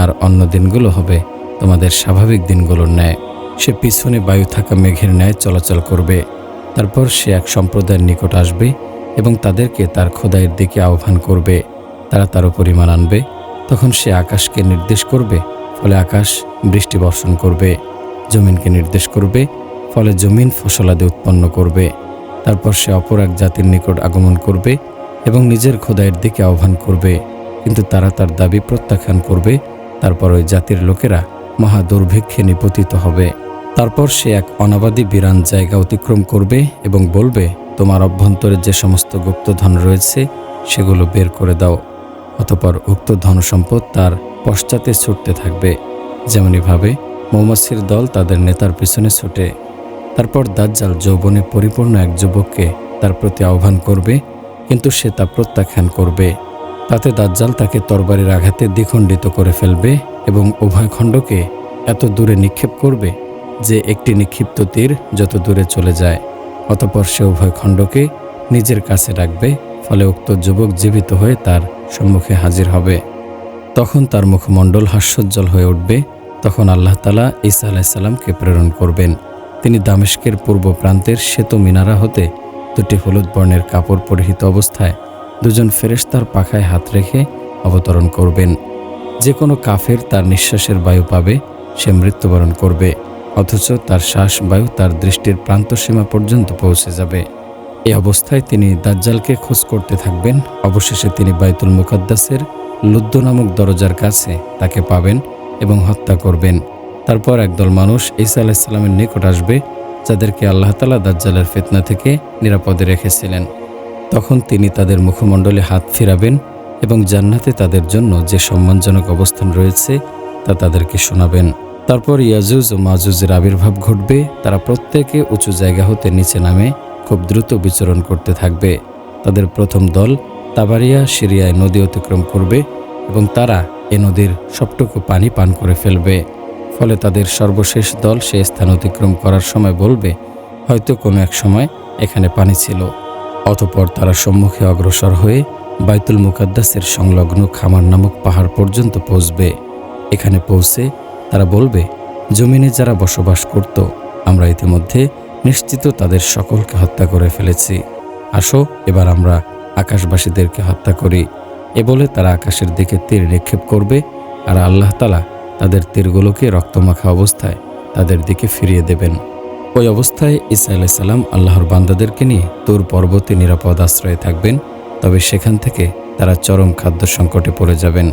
আর অন্য দিনগুলো হবে তোমাদের স্বাভাবিক দিনগুলোর ন্যায়। সে পিছনে বায়ু থাকা মেঘের ন্যায় চলাচল করবে। তারপর সে এক সম্প্রদায়ের নিকট আসবে এবং তাদেরকে তার খোদাইয়ের দিকে আহ্বান করবে। তারা তার উপর ঈমান আনবে। তখন সে আকাশকে নির্দেশ করবে, ফলে আকাশ বৃষ্টি বর্ষণ করবে। জমিনকে নির্দেশ করবে, ফলে জমিন ফসলাদি উৎপন্ন করবে। তারপর সে অপর এক জাতির নিকট আগমন করবে এবং নিজের খোদাইয়ের দিকে আহ্বান করবে, কিন্তু তারা তার দাবি প্রত্যাখ্যান করবে। তারপর ওই জাতির লোকেরা মহা দুর্ভিক্ষে নিপতিত হবে। তারপর সে এক অনাবাদী বিরান জায়গা অতিক্রম করবে এবং বলবে, তোমার অভ্যন্তরে যে সমস্ত গুপ্তধন রয়েছে সেগুলো বের করে দাও। অতঃপর উক্ত ধনসম্পদ তার পশ্চাতে ছুটতে থাকবে, যেমনিভাবে মৌমাছির দল তাদের নেতার পিছনে ছুটে। তারপর দাজ্জাল যৌবনে পরিপূর্ণ এক যুবককে তার প্রতি আহ্বান করবে, কিন্তু সে তা প্রত্যাখ্যান করবে। তাতে দাজ্জাল তাকে তরবারির আঘাতে দ্বিখণ্ডিত করে ফেলবে এবং উভয় খণ্ডকে এত দূরে নিক্ষেপ করবে যে একটি নিক্ষিপ্ত তীর যত দূরে চলে যায়। অতঃপর সে উভয় খণ্ডকে নিজের কাছে রাখবে, ফলে উক্ত যুবক জীবিত হয়ে তার সম্মুখে হাজির হবে। তখন তার মুখমণ্ডল হাস্যোজ্জ্বল হয়ে উঠবে। তখন আল্লাহ তাআলা ঈসা আলাইহিস সালামকে প্রেরণ করবেন। তিনি দামেস্কের পূর্ব প্রান্তের শ্বেত মিনারা হতে 2টি হলুদ বর্ণের কাপড় পরিহিত অবস্থায় 2 জন ফেরেশতার পাখায় হাত রেখে অবতরণ করবেন। যে কোনো কাফের তার নিঃশ্বাসের বায়ু পাবে, সে মৃত্যুবরণ করবে, অথচ তার শ্বাস বায়ু তার দৃষ্টির প্রান্তসীমা পর্যন্ত পৌঁছে যাবে। এই অবস্থায় তিনি দাজ্জালকে খোঁজ করতে থাকবেন। অবশেষে তিনি বাইতুল মুকাদ্দাসের লুদ্দ নামক দরজার কাছে তাকে পাবেন এবং হত্যা করবেন। তারপর একদল মানুষ ঈসা আলাইহিস সালামের নিকট আসবে, যাদেরকে আল্লাহ তাআলা দাজ্জালের ফিতনা থেকে নিরাপদে রেখেছিলেন। তখন তিনি তাদের মুখমণ্ডলে হাত ফিরাবেন এবং জান্নাতে তাদের জন্য যে সম্মানজনক অবস্থান রয়েছে তা তাদেরকে শোনাবেন। তারপর ইয়াজুজ ও মাজুজের আবির্ভাব ঘটবে। তারা প্রত্যেকে উঁচু জায়গা হতে নিচে নামে খুব দ্রুত বিচরণ করতে থাকবে। তাদের প্রথম দল তাবারিয়া সিরিয়ায় নদী অতিক্রম করবে এবং তারা এ নদীর সবটুকু পানি পান করে ফেলবে। ফলে তাদের সর্বশেষ দল সে স্থান অতিক্রম করার সময় বলবে, হয়তো কোনো এক সময় এখানে পানি ছিল। অতঃপর তারা সম্মুখে অগ্রসর হয়ে বাইতুল মুকাদ্দাসের সংলগ্ন খামার নামক পাহাড় পর্যন্ত পৌঁছবে। এখানে পৌঁছে তারা বলবে, জমিনে যারা বসবাস করত, আমরা ইতিমধ্যে নিশ্চিত তাদের সকলকে হত্যা করে ফেলেছি। আসো এবার আমরা আকাশবাসীদেরকে হত্যা করি। এ বলে তারা আকাশের দিকে তীর নিক্ষেপ করবে, আর আল্লাহ তাআলা তাদের তীরগুলোকে রক্তমাখা অবস্থায় তাদের দিকে ফিরিয়ে দেবেন। ওই অবস্থায় ঈসা আলাইহিস সালাম আল্লাহর বান্দাদেরকে নিয়ে তুর পর্বতে নিরাপদ আশ্রয়ে থাকবেন। তবে সেখান থেকে তারা চরম খাদ্য সংকটে পড়ে যাবেন।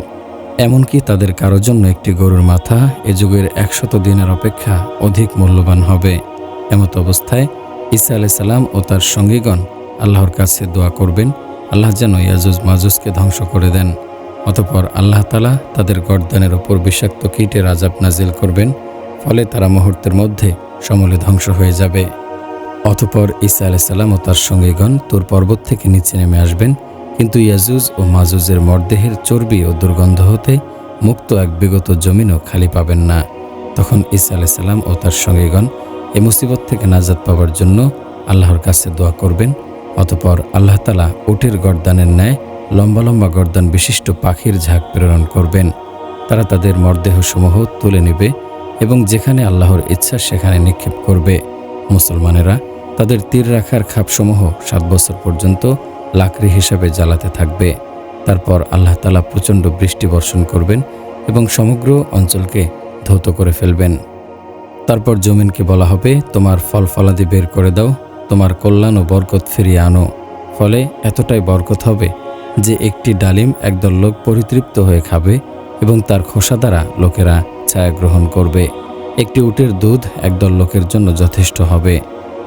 এমনকি তাদের কারো জন্য একটি গরুর মাথা এ যুগের 100 দিনার অপেক্ষা অধিক মূল্যবান হবে। এমত অবস্থায় ঈসা আলাইহিস সালাম ও তার সঙ্গীগণ আল্লাহর কাছে দোয়া করবেন, আল্লাহ যেন ইয়াজুজ মাজুজকে ধ্বংস করে দেন। অতঃপর আল্লাহ তাআলা তাদের গর্দানের ওপর বিষাক্ত কীটের আযাব নাজিল করবেন, ফলে তারা মুহূর্তের মধ্যে সমূলে ধ্বংস হয়ে যাবে। অতঃপর ঈসা আলাইহিস সালাম ও তার সঙ্গীগণ তুর পর্বত থেকে নিচে নেমে আসবেন, কিন্তু ইয়াজুজ ও মাজুজের মরদেহের চর্বি ও দুর্গন্ধ হতে মুক্ত এক বিগত জমিনও খালি পাবেন না। তখন ঈসা আলাইহিস সালাম ও তার সঙ্গীগণ এ মুসিবত থেকে নাজাত পাওয়ার জন্য আল্লাহর কাছে দোয়া করবেন অতঃপর আল্লাহ তাআলা উটের গর্দানের ন্যায় লম্বা লম্বা গর্দান বিশিষ্ট পাখির ঝাঁক প্রেরণ করবেন। তারা তাদের মরদেহসমূহ তুলে নেবে এবং যেখানে আল্লাহর ইচ্ছা সেখানে নিক্ষেপ করবে। মুসলমানেরা তাদের তীর রাখার খাপসমূহ 7 বছর পর্যন্ত লাকড়ি হিসাবে জ্বালাতে থাকবে। তারপর আল্লাহ তাআলা প্রচণ্ড বৃষ্টি বর্ষণ করবেন এবং সমগ্র অঞ্চলকে ধৌত করে ফেলবেন। তারপর জমিনকে বলা হবে, তোমার ফল ফলাদি বের করে দাও, তোমার কল্যাণ ও বরকত ফিরিয়ে আনো। ফলে এতটাই বরকত হবে যে একটি ডালিম একদল লোক পরিতৃপ্ত হয়ে খাবে এবং তার খোসা দ্বারা লোকেরা ছায়া গ্রহণ করবে। একটি উটের দুধ একদল লোকের জন্য যথেষ্ট হবে,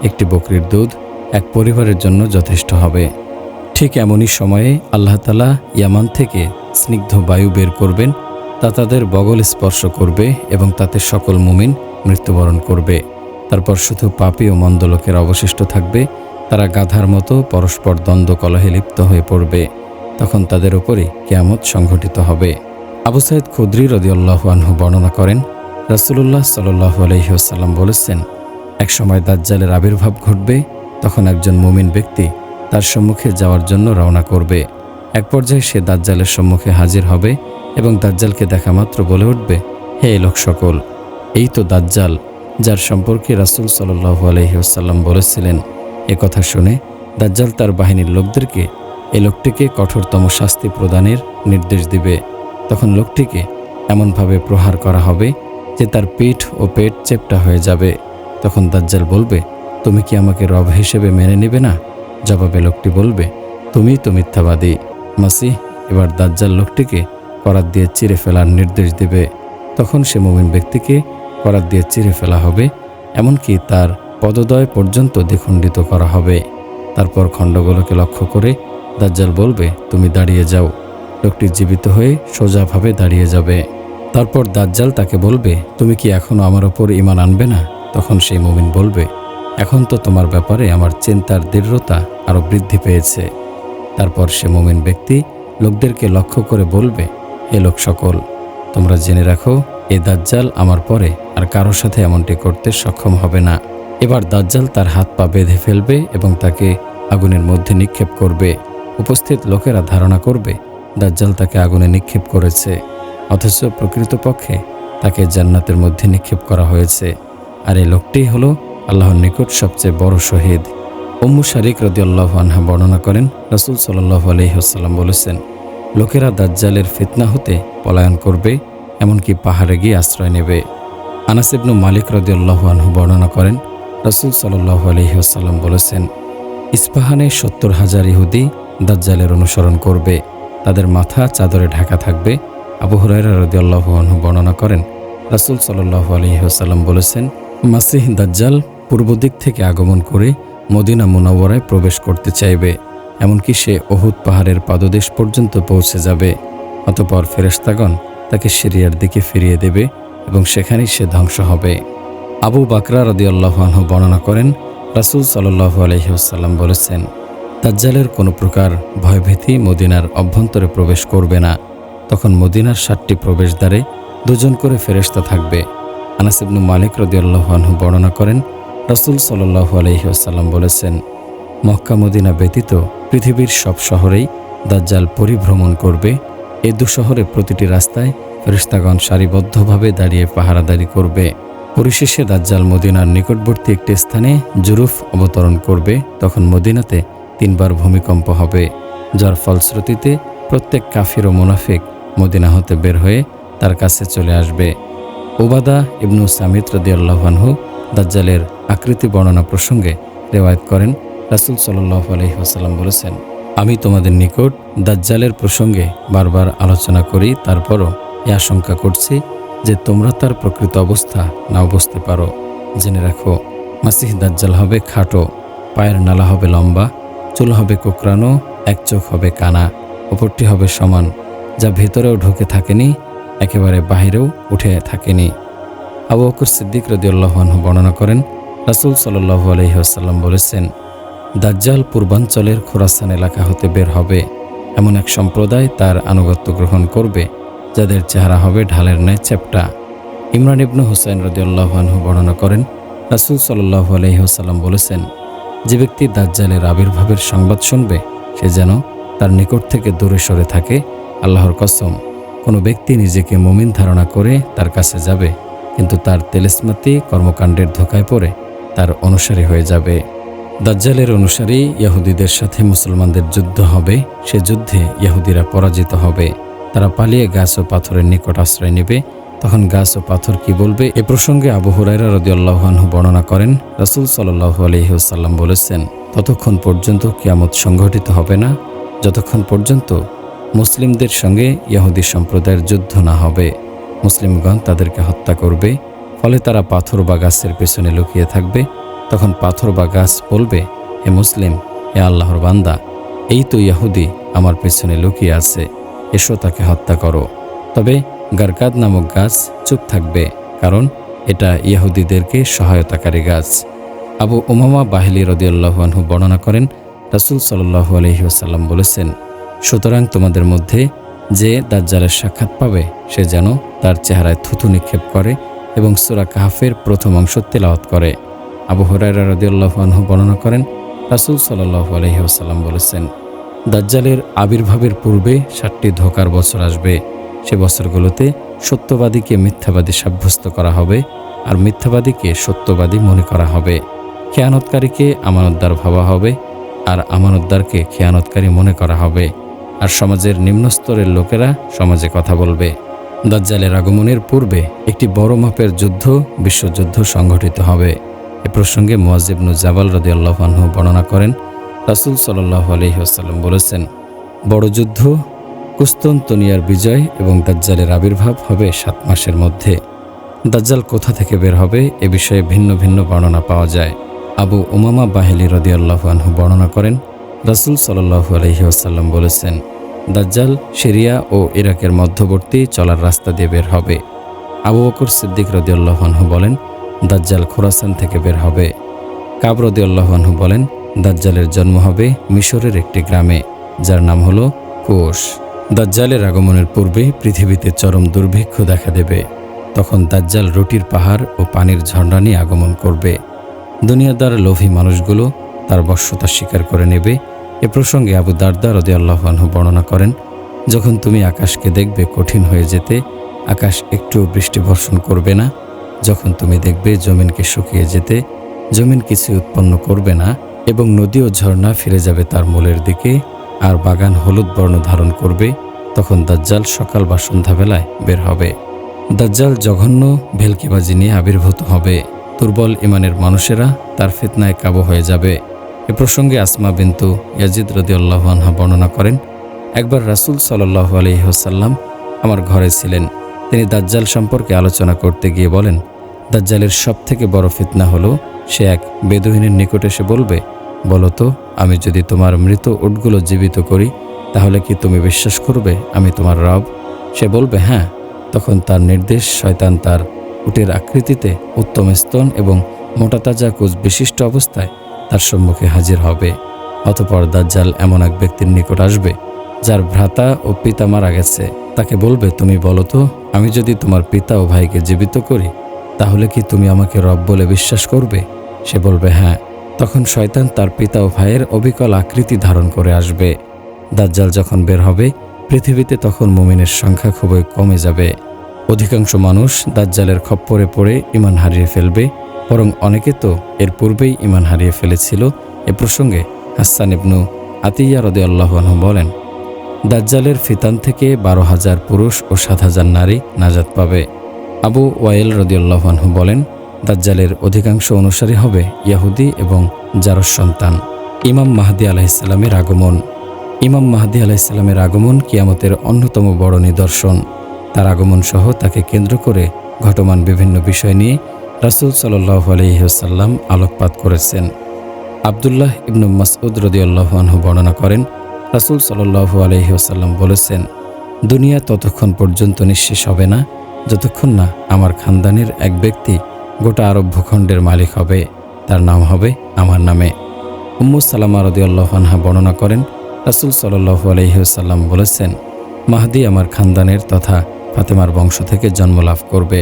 একটি বকরির দুধ এক পরিবারের জন্য যথেষ্ট হবে। ঠিক এমনই সময়ে আল্লাহ তাআলা ইয়ামান থেকে স্নিগ্ধ বায়ু বের করবেন, তা তাদের বগল স্পর্শ করবে এবং তাতে সকল মুমিন মৃত্যুবরণ করবে। তারপর শুধু পাপী ও মন্দ লোকের অবশিষ্ট থাকবে। তারা গাধার মতো পরস্পর দ্বন্দ্ব কলহে লিপ্ত হয়ে পড়বে। তখন তাদের উপরই কিয়ামত সংঘটিত হবে। আবু সাঈদ খুদরি রাদিয়াল্লাহু আনহু বর্ণনা করেন, রাসূলুল্লাহ সাল্লাল্লাহু আলাইহি ওয়াসাল্লাম বলেছেন, এক সময় দাজ্জালের আবির্ভাব ঘটবে। তখন একজন মুমিন ব্যক্তি তার সম্মুখে যাওয়ার জন্য রওনা করবে। এক পর্যায়ে সে দাজ্জালের সম্মুখে হাজির হবে এবং দাজ্জালকে দেখা মাত্র বলে উঠবে, হে লোক সকল, এই তো দাজ্জাল, যার সম্পর্কে রাসূল সাল্লাল্লাহু আলাইহি ওয়াসাল্লাম বলেছিলেন। এ কথা শুনে দাজ্জাল তার বাহিনীর লোকদেরকে এই লোকটিকে কঠোরতম শাস্তি প্রদানের নির্দেশ দিবে। তখন লোকটিকে এমনভাবে প্রহার করা হবে যে তার পিঠ ও পেট চেপ্টা হয়ে যাবে। তখন দাজ্জাল বলবে, তুমি কি আমাকে রব হিসেবে মেনে নিবে না? জবাবে লোকটি বলবে, তুমিই তো মিথ্যাবাদী। মাসিহ এবার দাজ্জাল লোকটিকে করাত দিয়ে চিরে ফেলার নির্দেশ দিবে। তখন সে মুমিন ব্যক্তিকে করাত দিয়ে চিরে ফেলা হবে, এমনকি তার পদদ্বয় পর্যন্ত দ্বিখণ্ডিত করা হবে। তারপর খণ্ডগুলোকে লক্ষ্য করে দাজ্জাল বলবে, তুমি দাঁড়িয়ে যাও। লোকটি জীবিত হয়ে সোজাভাবে দাঁড়িয়ে যাবে। তারপর দাজ্জাল তাকে বলবে, তুমি কি এখনও আমার ওপর ঈমান আনবে না? তখন সেই মুমিন বলবে, এখন তো তোমার ব্যাপারে আমার চিন্তার দৃঢ়তা আরও বৃদ্ধি পেয়েছে। তারপর সে মুমিন ব্যক্তি লোকদেরকে লক্ষ্য করে বলবে, হে লোক সকল, তোমরা জেনে রাখো, এ দাজ্জাল আমার পরে আর কারোর সাথে এমনটি করতে সক্ষম হবে না। এবার দাজ্জাল তার হাত পা বেঁধে ফেলবে এবং তাকে আগুনের মধ্যে নিক্ষেপ করবে। উপস্থিত লোকেরা ধারণা করবে দাজ্জাল তাকে আগুনে নিক্ষেপ করেছে, অথচ প্রকৃতপক্ষে তাকে জান্নাতের মধ্যে নিক্ষেপ করা হয়েছে। আর এই লোকটিই হলো আল্লাহর নিকট সবচেয়ে বড় শহীদ। উম্মু শারিক রাদিয়াল্লাহু আনহা বর্ণনা করেন, রাসূল সাল্লাল্লাহু আলাইহি ওয়াসাল্লাম বলেছেন, লোকেরা দাজ্জালের ফিতনা হতে পলায়ন করবে, এমনকি পাহাড়ে গিয়ে আশ্রয় নেবে। আনাস ইবনে মালিক রাদিয়াল্লাহু আনহু বর্ণনা করেন, রাসূল সাল্লাল্লাহু আলাইহি ওয়াসাল্লাম বলেছেন, ইস্পাহানে 70,000 ইহুদি দাজ্জালের অনুসরণ করবে, তাদের মাথা চাদরে ঢাকা থাকবে। আবু হুরায়রা রাদিয়াল্লাহু আনহু বর্ণনা করেন, রাসূল সাল্লাল্লাহু আলাইহি ওয়াসাল্লাম বলেছেন, মাসিহ দাজ্জাল পূর্ব দিক থেকে আগমন করে মদিনা মুনাওয়ারায় প্রবেশ করতে চাইবে, এমনকি সে উহুদ পাহাড়ের পাদদেশ পর্যন্ত পৌঁছে যাবে। অতঃপর ফেরেশতাগণ তাকে সিরিয়ার দিকে ফিরিয়ে দেবে এবং সেখানেই সে ধ্বংস হবে। আবু বাকরা রাদিয়াল্লাহু আনহু বর্ণনা করেন, রাসূল সাল্লাল্লাহু আলাইহি ওয়াসাল্লাম বলেছেন, দাজ্জালের কোনো প্রকার ভয়ভীতি মদিনার অভ্যন্তরে প্রবেশ করবে না। তখন মদিনার 7টি প্রবেশদ্বারে 2 জন করে ফেরেশতা থাকবে। আনাস ইবনে মালিক রাদিয়াল্লাহু আনহু বর্ণনা করেন, রাসূল সাল্লাল্লাহু আলাইহি ওয়াসাল্লাম বলেছেন, মক্কা মদিনা ব্যতীত পৃথিবীর সব শহরেই দাজ্জাল পরিভ্রমণ করবে। এই 2 শহরে প্রতিটি রাস্তায় ফেরেশতাগণ সারিবদ্ধভাবে দাঁড়িয়ে পাহারাদারি করবে। পরিশেষে দাজ্জাল মদিনার নিকটবর্তী একটি স্থানে জুরুফ অবতরণ করবে। তখন মদিনাতে 3 বার ভূমিকম্প হবে, যার ফলশ্রুতিতে প্রত্যেক কাফির ও মুনাফিক মদিনা হতে বের হয়ে তার কাছে চলে আসবে। উবাদা ইবনু সামিত রাদিয়াল্লাহু আনহু দাজ্জালের আকৃতি বর্ণনা প্রসঙ্গে রিওয়ায়াত করেন, রাসূল সাল্লাল্লাহু আলাইহি ওয়াসাল্লাম বলেছেন, আমি তোমাদের নিকট দাজ্জালের প্রসঙ্গে বারবার আলোচনা করি, তারপরও এই আশঙ্কা করছি যে তোমরা তার প্রকৃত অবস্থা নাও বুঝতে পারো। জেনে রাখো, মাসিহ দাজ্জাল হবে খাটো, পায়ের নালা হবে লম্বা, চুল হবে কোকড়ানো, এক চোখ হবে কানা, অপরটি হবে সমান, যা ভেতরেও ঢুকে থাকেনি, একেবারে বাহিরেও উঠে থাকেনি। আবু বকর সিদ্দিক রাদিয়াল্লাহু আনহু বর্ণনা করেন, রাসূল সাল্লাল্লাহু আলাইহি ওয়াসাল্লাম বলেছেন, দাজ্জাল পূর্বাঞ্চলের খোরাসান এলাকা হতে বের হবে। এমন এক সম্প্রদায় তার আনুগত্য গ্রহণ করবে যাদের চেহারা হবে ঢালের ন্যায় চ্যাপ্টা। ইমরান ইবনে হুসাইন রাদিয়াল্লাহু আনহু বর্ণনা করেন, রাসূল সাল্লাল্লাহু আলাইহি ওয়াসাল্লাম বলেছেন, যে ব্যক্তি দাজ্জালের আবির্ভাবের সংবাদ শুনবে সে যেন তার নিকট থেকে দূরে সরে থাকে। আল্লাহর কসম, কোনো ব্যক্তি নিজেকে মুমিন ধারণা করে তার কাছে যাবে, কিন্তু তার তেলেসমাতি কর্মকাণ্ডের ধোঁকায় পড়ে তার অনুসারী হয়ে যাবে। দাজ্জালের অনুসারী ইহুদিদের সাথে মুসলমানদের যুদ্ধ হবে। সে যুদ্ধে ইহুদিরা পরাজিত হবে। তারা পালিয়ে গাছ ও পাথরের নিকট আশ্রয় নেবে। তখন গাছ ও পাথর কি বলবে? এ প্রসঙ্গে আবু হুরায়রা রাদিয়াল্লাহু আনহু বর্ণনা করেন, রাসূল সাল্লাল্লাহু আলাইহি ওয়াসাল্লাম বলেছেন, ততক্ষণ পর্যন্ত কিয়ামত সংঘটিত হবে না যতক্ষণ পর্যন্ত মুসলিমদের সঙ্গে ইহুদি সম্প্রদায়ের যুদ্ধ না হবে। মুসলিমগণ তাদেরকে হত্যা করবে, ফলে তারা পাথর বা গাছের পেছনে লুকিয়ে থাকবে। তখন পাথর বা গাছ বলবে, হে মুসলিম, হে আল্লাহর বান্দা, এই তো ইহুদি আমার পেছনে লুকিয়ে আছে, এসো তাকে হত্যা করো। তবে গারকাদ নামক গাছ চুপ থাকবে, কারণ এটা ইহুদিদেরকে সহায়তাকারী গাছ। আবু উমামা বাহিলি রাদিয়াল্লাহু আনহু বর্ণনা করেন, রাসূল সাল্লাল্লাহু আলাইহি ওয়াসাল্লাম বলেছেন, সুতরাং তোমাদের মধ্যে যে দাজ্জালের সাক্ষাৎ পাবে সে যেন তার চেহারায় থুথু নিক্ষেপ করে এবং সূরা কাহফের প্রথম অংশ তেলাওয়াত করে। আবু হুরায়রা রাদিয়াল্লাহু আনহু বর্ণনা করেন, রাসূল সাল্লাল্লাহু আলাইহি ওয়াসাল্লাম বলেছেন, দাজ্জালের আবির্ভাবের পূর্বে 7টি ধোঁকার বছর আসবে। সে বছরগুলোতে সত্যবাদীকে মিথ্যাবাদী সাব্যস্ত করা হবে আর মিথ্যাবাদীকে সত্যবাদী মনে করা হবে। খেয়ানতকারীকে আমানতদার ভাবা হবে আর আমানতদারকে খেয়ানতকারী মনে করা হবে। আর সমাজের নিম্ন স্তরের লোকেরা সমাজে কথা বলবে। দাজ্জালের আগমনের পূর্বে একটি বড় মাপের যুদ্ধ, বিশ্বযুদ্ধ সংঘটিত হবে। এ প্রসঙ্গে মুআয ইবনে জাবাল রাদিয়াল্লাহু আনহু বর্ণনা করেন, রাসূল সাল্লাল্লাহু আলাইহি ওয়াসাল্লাম বলেছেন, বড় যুদ্ধ, কুস্তুনতুনিয়ার বিজয় এবং দাজ্জালের আবির্ভাব হবে 7 মাসের মধ্যে। দাজ্জাল কোথা থেকে বের হবে এ বিষয়ে ভিন্ন ভিন্ন বর্ণনা পাওয়া যায়। আবু উমামা বাহিলি রাদিয়াল্লাহু আনহু বর্ণনা করেন, রাসূল সাল্লাল্লাহু আলাইহি ওয়াসাল্লাম বলেছেন, দাজ্জাল সিরিয়া ও ইরাকের মধ্যবর্তী চলার রাস্তা দিয়ে বের হবে। আবু বকর সিদ্দিক রাদিয়াল্লাহু আনহু বলেন, দাজ্জাল খোরাসান থেকে বের হবে। কাব রাদিয়াল্লাহু আনহু বলেন, দাজ্জালের জন্ম হবে মিশরের একটি গ্রামে, যার নাম হলো কুশ। দাজ্জালের আগমনের পূর্বে পৃথিবীতে চরম দুর্ভিক্ষ দেখা দেবে। তখন দাজ্জাল রুটির পাহাড় ও পানির ঝর্ণা নিয়ে আগমন করবে। দুনিয়াদার লোভী মানুষগুলো তার বশ্যতা স্বীকার করে নেবে। এ প্রসঙ্গে আবু দারদা রাদিয়াল্লাহু আনহু বর্ণনা করেন, যখন তুমি আকাশকে দেখবে কঠিন হয়ে যেতে, আকাশ একটুও বৃষ্টি বর্ষণ করবে না। যখন তুমি দেখবে জমিনকে শুকিয়ে যেতে, জমিন কিছু উৎপন্ন করবে না এবং নদী ও ঝর্ণা ফিরে যাবে তার মূলের দিকে, আর বাগান হলুদ বর্ণ ধারণ করবে, তখন দাজ্জাল সকাল বা সন্ধ্যাবেলায় বের হবে। দাজ্জাল জঘন্য ভেলকিবাজি নিয়ে আবির্ভূত হবে। দুর্বল ইমানের মানুষেরা তার ফিতনায় কাবু হয়ে যাবে। এ প্রসঙ্গে আসমা বিনতু ইয়াজিদ রাদিয়াল্লাহু আনহা বর্ণনা করেন, একবার রাসূল সাল্লাল্লাহু আলাইহি ওয়াসাল্লাম আমার ঘরে ছিলেন। তিনি দাজ্জাল সম্পর্কে আলোচনা করতে গিয়ে বলেন, দাজ্জালের সবথেকে বড় ফিতনা হলো সে এক বেদুইনের নিকট এসে বলবে, বলো তো, আমি যদি তোমার মৃত উটগুলো জীবিত করি তাহলে কি তুমি বিশ্বাস করবে আমি তোমার রব? সে বলবে হ্যাঁ। তখন তার নির্দেশ শয়তান তার উটের আকৃতিতে উত্তম স্তন এবং মোটা তাজা কোচ বিশিষ্ট অবস্থায় তার সম্মুখে হাজির হবে। অতঃপর দাজ্জাল এমন এক ব্যক্তির নিকট আসবে যার ভ্রাতা ও পিতা মারা গেছে। তাকে বলবে, তুমি বলো তো, আমি যদি তোমার পিতা ও ভাইকে জীবিত করি তাহলে কি তুমি আমাকে রব বলে বিশ্বাস করবে? সে বলবে হ্যাঁ। তখন শয়তান তার পিতা ও ভাইয়ের অবিকল আকৃতি ধারণ করে আসবে। দাজ্জাল যখন বের হবে পৃথিবীতে তখন মুমিনের সংখ্যা খুবই কমে যাবে। অধিকাংশ মানুষ দাজ্জালের খপ্পরে পড়ে ঈমান হারিয়ে ফেলবে, বরং অনেকে তো এর পূর্বেই ঈমান হারিয়ে ফেলেছিল। এ প্রসঙ্গে হাসান ইবনু আতিয়া রাদিয়াল্লাহু আনহু বলেন, দাজ্জালের ফিতান থেকে 12,000 পুরুষ ও 7,000 নারী নাজাত পাবে। আবু ওয়াইল রাদিয়াল্লাহু আনহু বলেন, দাজ্জালের অধিকাংশ অনুসারী হবে ইহুদি এবং জারস সন্তান। ইমাম মাহদী আলাইহিস সালামের আগমন। ইমাম মাহদী আলাইহিস সালামের আগমন কিয়ামতের অন্যতম বড় নিদর্শন। তার আগমন সহ তাকে কেন্দ্র করে ঘটমান বিভিন্ন বিষয় নিয়ে রাসূল সাল্লাল্লাহু আলাইহি ওয়াসাল্লাম আলোকপাত করেছেন। আব্দুল্লাহ ইবনু মাসউদ রাদিয়াল্লাহু আনহু বর্ণনা করেন, রাসূল সাল্লাল্লাহু আলাইহি ওয়াসাল্লাম বলেছেন, দুনিয়া ততক্ষণ পর্যন্ত নিঃশেষ হবে না যতক্ষণ না আমার খানদানের এক ব্যক্তি গোটা আরব ভূখণ্ডের মালিক হবে, তার নাম হবে আমার নামে। উম্মু সালামা রাদিয়াল্লাহু আনহা বর্ণনা করেন, রাসূল সাল্লাল্লাহু আলাইহি ওয়াসাল্লাম বলেছেন, মাহদী আমার খানদানের তথা ফাতেমার বংশ থেকে জন্ম লাভ করবে।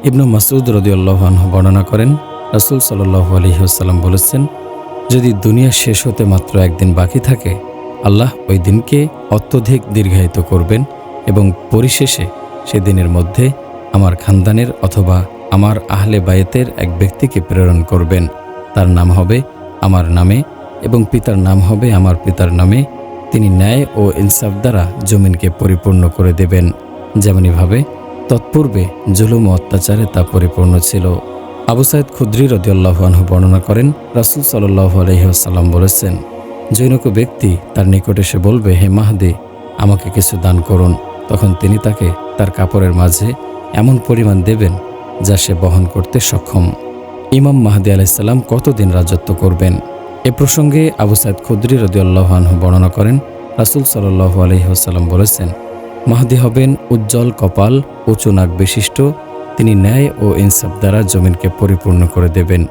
ইবনু মাসউদ রাদিয়াল্লাহু আনহু বর্ণনা করেন, রাসূল সাল্লাল্লাহু আলাইহি ওয়াসাল্লাম বলেছেন, যদি দুনিয়া শেষ হতে মাত্র একদিন বাকি থাকে, আল্লাহ ওই দিনকে অত্যধিক দীর্ঘায়িত করবেন এবং পরিশেষে সেদিনের মধ্যে আমার খানদানের অথবা আমার আহলে বায়েতের এক ব্যক্তিকে প্রেরণ করবেন। তার নাম হবে আমার নামে এবং পিতার নাম হবে আমার পিতার নামে। তিনি ন্যায় ও ইনসাফ দ্বারা জমিনকে পরিপূর্ণ করে দেবেন, যেমনিভাবে তৎপূর্বে জুলুম ও অত্যাচারে তা পরিপূর্ণ ছিল। আবু সাঈদ খুদরি রাদিয়াল্লাহু আনহু বর্ণনা করেন, রাসূল সাল্লাল্লাহু আলাইহি ওয়াসাল্লাম বলেছেন, জৈনক ব্যক্তি তার নিকট এসে বলবে, হে মাহদী, আমাকে কিছু দান করুন। তখন তিনি তাকে তার কাপড়ের মাঝে এমন পরিমাণ দেবেন যা সে বহন করতে সক্ষম। ইমাম মাহদী আলাইহিস সালাম কতদিন রাজত্ব করবেন? এ প্রসঙ্গে আবু সাঈদ খুদরি রাদিয়াল্লাহু আনহু বর্ণনা করেন, রাসূল সাল্লাল্লাহু আলাইহি ওয়াসাল্লাম বলেছেন, মাহদী হবেন উজ্জ্বল কপাল, উঁচু নাক বিশিষ্ট। তিনি ন্যায় ও ইনসাফ দ্বারা জমিনকে পরিপূর্ণ করে দেবেন,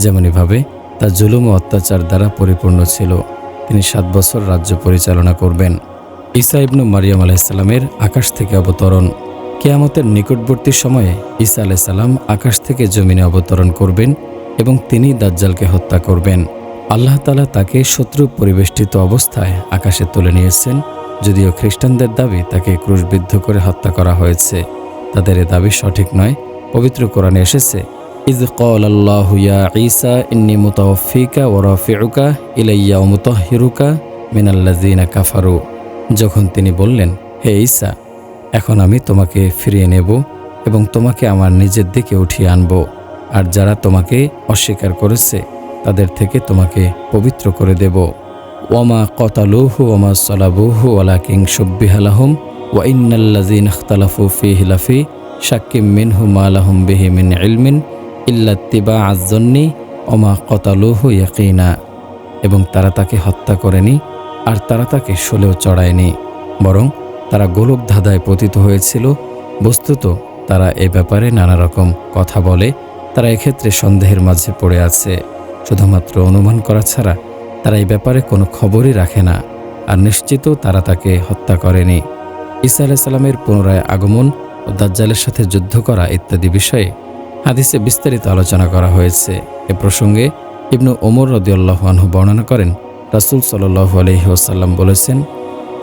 যেমনিভাবে তা জুলুম ও অত্যাচার দ্বারা পরিপূর্ণ ছিল। তিনি 7 বছর রাজ্য পরিচালনা করবেন। ঈসা ইবনু মারিয়াম আলাইহিস সালামের আকাশ থেকে অবতরণ। কিয়ামতের নিকটবর্তী সময়ে ঈসা আলাইহিস সালাম আকাশ থেকে জমিনে অবতরণ করবেন এবং তিনি দাজ্জালকে হত্যা করবেন। আল্লাহ তাআলা তাকে শত্রু পরিবেষ্টিত অবস্থায় আকাশে তুলে নিয়েছেন, যদিও খ্রিস্টানদের দাবি তাকে ক্রুশবিদ্ধ করে হত্যা করা হয়েছে। তাদের এ দাবি সঠিক নয়। পবিত্র কোরআনে এসেছে, ইয ক্বালাল্লাহু ইয়া ঈসা ইন্নী মুতাওয়াফফিকা ওয়া রাফিউকা ইলাইয়া ওয়া মুতাহহিরুকা মিনাল্লাযিনা কাফারু। যখন তিনি বললেন, হে ঈসা, এখন আমি তোমাকে ফিরিয়ে নেব এবং তোমাকে আমার নিজের দিকে উঠিয়ে আনব, আর যারা তোমাকে অস্বীকার করেছে তাদের থেকে তোমাকে পবিত্র করে দেব। ওয়ামা কতালুহু ওয়ামা সালাবুহু ওয়ালাকিন শুব্বিহা লাহুম ওয়া ইন্নাল্লাযিনা ইখতালাফু ফীহি লাফি শাক্কিম মিনহু মা লাহুম বিহি মিন ইলমিন ইল্লা ইত্তিবাআয যন্নি ওয়ামা কতালুহু ইয়াকিনা। এবং তারা তাকে হত্যা করেনি আর তারা তাকে শোলেও চড়ায়নি, বরং তারা গোলক ধাঁধায় পতিত হয়েছিল। বস্তুত তারা এ ব্যাপারে নানা রকম কথা বলে, তারা এক্ষেত্রে সন্দেহের মাঝে পড়ে আছে। শুধুমাত্র অনুমান করা ছাড়া তারা এই ব্যাপারে কোনো খবরই রাখে না, আর নিশ্চিত তারা তাকে হত্যা করেনি। ঈসা আলাইহিস সালামের পুনরায় আগমন ও দাজ্জালের সাথে যুদ্ধ করা ইত্যাদি বিষয়ে হাদিসে বিস্তারিত আলোচনা করা হয়েছে। এ প্রসঙ্গে ইবনু ওমর রাদিয়াল্লাহু আনহু বর্ণনা করেন, রাসূল সাল্লাল্লাহু আলাইহি ওয়াসাল্লাম বলেছেন,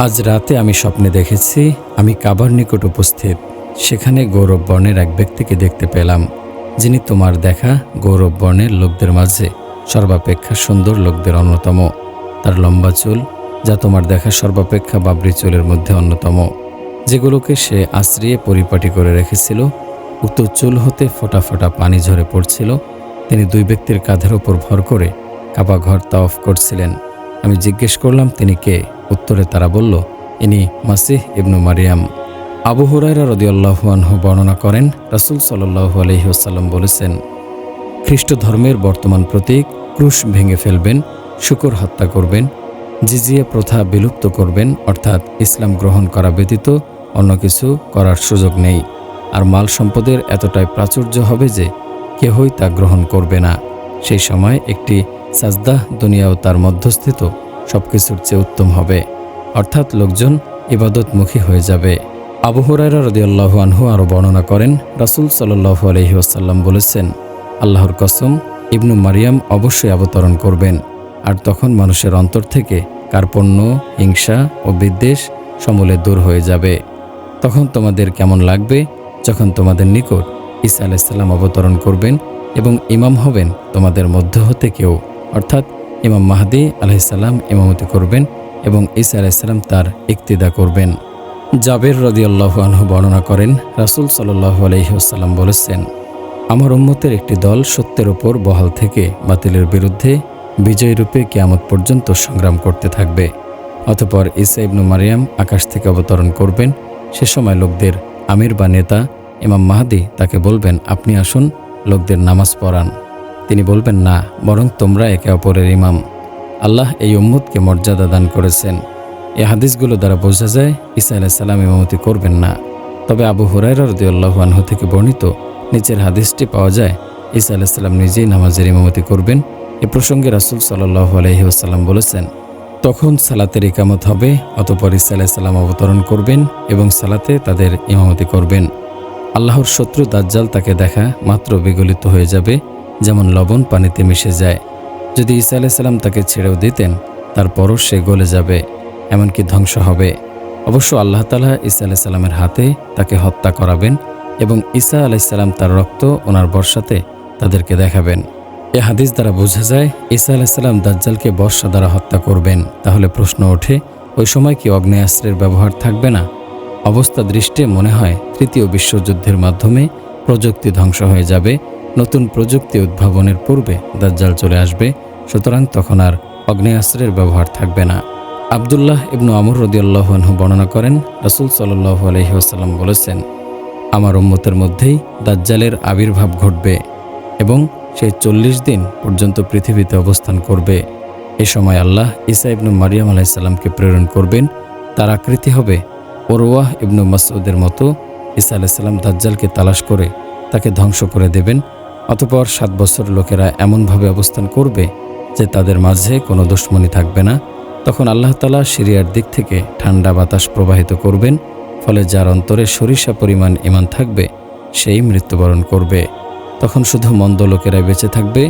আজ রাতে আমি স্বপ্নে দেখেছি আমি কাবার নিকট উপস্থিত। সেখানে গৌরব বর্ণের এক ব্যক্তিকে দেখতে পেলাম, যিনি তোমার দেখা গৌরব বর্ণের লোকদের মাঝে সর্বাপেক্ষা সুন্দর লোকদের অন্যতম। তার লম্বা চুল, যা তোমার দেখা সর্বাপেক্ষা বাবরি চুলের মধ্যে অন্যতম, যেগুলোকে সে আশ্রিয়ে পরিপাটি করে রেখেছিল। উক্ত চুল হতে ফোঁটা ফোঁটা পানি ঝরে পড়ছিল। তিনি 2 ব্যক্তির কাঁধের ওপর ভর করে কাবা ঘর তাওয়াফ করছিলেন। আমি জিজ্ঞেস করলাম, তিনি কে? উত্তরে তারা বলল, ইনি মাসিহ ইবনু মারিয়াম। আবু হুরায়রা রাদিয়াল্লাহু আনহু বর্ণনা করেন, রাসূল সাল্লাল্লাহু আলাইহি ওয়াসাল্লাম বলেছেন, খ্রিস্ট ধর্মের বর্তমান প্রতীক ক্রুশ ভেঙে ফেলবেন, শূকর হত্যা করবেন, জিজিয়া প্রথা বিলুপ্ত করবেন, অর্থাৎ ইসলাম গ্রহণ করা ব্যতীত অন্য কিছু করার সুযোগ নেই। আর মাল সম্পদের এতটাই প্রাচুর্য হবে যে কেহই তা গ্রহণ করবে না। সেই সময় একটি সাজদাহ দুনিয়া ও তার মধ্যস্থিত সবকিছুর চেয়ে উত্তম হবে, অর্থাৎ লোকজন ইবাদতমুখী হয়ে যাবে। আবু হুরায়রা রাদিয়াল্লাহু আনহু আরও বর্ণনা করেন, রাসূল সাল্লাল্লাহু আলাইহি ওয়াসাল্লাম বলেছেন, আল্লাহর কসম, ইবনু মারিয়াম অবশ্যই অবতরণ করবেন, আর তখন মানুষের অন্তর থেকে কার্পণ্য, হিংসা ও বিদ্বেষ সমূলে দূর হয়ে যাবে। তখন তোমাদের কেমন লাগবে যখন তোমাদের নিকট ঈসা আলাইহিস সালাম অবতরণ করবেন এবং ইমাম হবেন তোমাদের মধ্য হতে কেউ, অর্থাৎ ইমাম মাহদী আলাইহিস সালাম ইমামতি করবেন এবং ঈসা আলাইহিস সালাম তার ইক্তিদা করবেন। জাবের রাদিয়াল্লাহু আনহু বর্ণনা করেন, রাসূল সাল্লাল্লাহু আলাইহি ওয়াসাল্লাম বলেছেন, আমার উম্মতের একটি দল সত্যের ওপর বহাল থেকে বাতিলের বিরুদ্ধে বিজয়ী রূপে কিয়ামত পর্যন্ত সংগ্রাম করতে থাকবে। অতঃপর ঈসা ইবনু মারিয়াম আকাশ থেকে অবতরণ করবেন। সে সময় লোকদের আমির বা নেতা ইমাম মাহদী তাকে বলবেন, আপনি আসুন, লোকদের নামাজ পড়ান। তিনি বলবেন, না, বরং তোমরা একে অপরের ইমাম। আল্লাহ এই উম্মতকে মর্যাদা দান করেছেন। এই হাদিসগুলো দ্বারা বোঝা যায় ঈসা আলাইহিস সালাম ইমামতি করবেন না। তবে আবু হুরায়রা রাদিয়াল্লাহু আনহু থেকে বর্ণিত নিচের হাদিসটি পাওয়া যায়, ঈসা আলাইহিস সালাম নিজেই নামাজের ইমামতি করবেন। এ প্রসঙ্গে রাসূল সাল্লাল্লাহু আলাইহি ওয়াসাল্লাম বলেছেন, তখন সালাতের ইকামত হবে, অতঃপর ঈসা আলাইহিস সালাম অবতরণ করবেন এবং সালাতে তাদের ইমামতি করবেন। আল্লাহর শত্রু দাজ্জাল তাকে দেখা মাত্র বিগলিত হয়ে যাবে, যেমন লবণ পানিতে মিশে যায়। যদি ঈসা আলাইহিস সালাম তাকে ছেড়েও দিতেন তারপরও সে গলে যাবে, এমনকি ধ্বংস হবে। অবশ্য আল্লাহ তাআলা ঈসা আলাইহিস সালামের হাতে তাকে হত্যা করাবেন এবং ঈসা আলাইহিস সালাম তার রক্ত ওনার বর্ষাতে তাদেরকে দেখাবেন। এ হাদিস দ্বারা বোঝা যায় ঈসা আলাইহিস সালাম দাজ্জালকে বর্ষা দ্বারা হত্যা করবেন। তাহলে প্রশ্ন ওঠে, ওই সময় কি অগ্নেয়াস্ত্রের ব্যবহার থাকবে না? অবস্থা দৃষ্টে মনে হয় তৃতীয় বিশ্বযুদ্ধের মাধ্যমে প্রযুক্তি ধ্বংস হয়ে যাবে, নতুন প্রযুক্তি উদ্ভাবনের পূর্বে দাজ্জাল চলে আসবে, সুতরাং তখন আর অগ্নেয়াস্ত্রের ব্যবহার থাকবে না। আব্দুল্লাহ ইবনু আমর রাদিয়াল্লাহু আনহু বর্ণনা করেন, রাসূল সাল্লাল্লাহু আলাইহি ওয়াসাল্লাম বলেছেন, আমার উম্মতের মধ্যেই দাজ্জালের আবির্ভাব ঘটবে এবং সে 40 দিন পর্যন্ত পৃথিবীতে অবস্থান করবে। এ সময় আল্লাহ ঈসা ইবনু মারিয়াম আলাইহিস সালামকে প্রেরণ করবেন। তার আকৃতি হবে উরওয়াহ ইবনু মাসউদের মতো। ঈসা আলাইহিস সালাম দাজ্জালকে তালাশ করে তাকে ধ্বংস করে দেবেন। অতঃপর 7 বছর লোকেরা এমনভাবে অবস্থান করবে যে তাদের মাঝে কোনো দুশমনী থাকবে না। তখন আল্লাহ তাআলা সিরিয়ার দিক থেকে ঠান্ডা বাতাস প্রবাহিত করবেন, ফলে যার অন্তরে সরিষা পরিমাণ ঈমান থাকবে সেই মৃত্যুবরণ করবে। তখন শুধু মন্দ লোকেরাই বেঁচে থাকবে।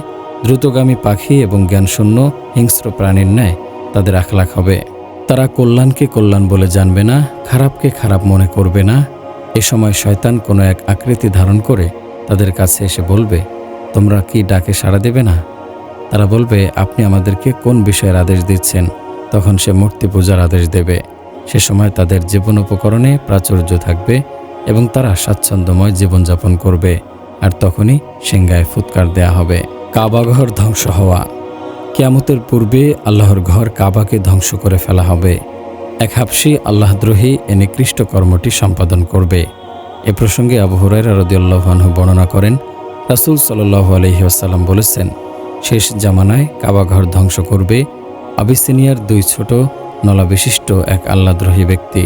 দ্রুতগামী পাখি এবং জ্ঞানশূন্য হিংস্র প্রাণীর ন্যায় তাদের আখলাক হবে। তারা কল্যাণকে কল্যাণ বলে জানবে না, খারাপকে খারাপ মনে করবে না। এ সময় শয়তান কোনো এক আকৃতি ধারণ করে তাদের কাছে এসে বলবে, তোমরা কি ডাকে সাড়া দেবে না? তারা বলবে, আপনি আমাদেরকে কোন বিষয়ের আদেশ দিচ্ছেন? তখন সে মূর্তি পূজার আদেশ দেবে। সে সময় তাদের জীবন উপকরণে প্রাচুর্য থাকবে এবং তারা স্বাচ্ছন্দ্যময় জীবনযাপন করবে। আর তখনই সিংহায় ফুৎকার দেয়া হবে। কাবাঘর ধ্বংস হওয়া। কিয়ামতের পূর্বে আল্লাহর ঘর কাবাকে ধ্বংস করে ফেলা হবে। এক হাবশী আল্লাহদ্রোহী এ নিকৃষ্ট কর্মটি সম্পাদন করবে। এ প্রসঙ্গে আবু হুরায়রা রাদিয়াল্লাহু আনহু বর্ণনা করেন, রাসূল সাল্লাল্লাহু আলাইহি ওয়াসাল্লাম বলেছেন, শেষ জামানায় কাবাঘর ধ্বংস করবে আবিসিনিয়ার 2 ছোট নলা বিশিষ্ট এক আল্লাহদ্রোহী ব্যক্তি।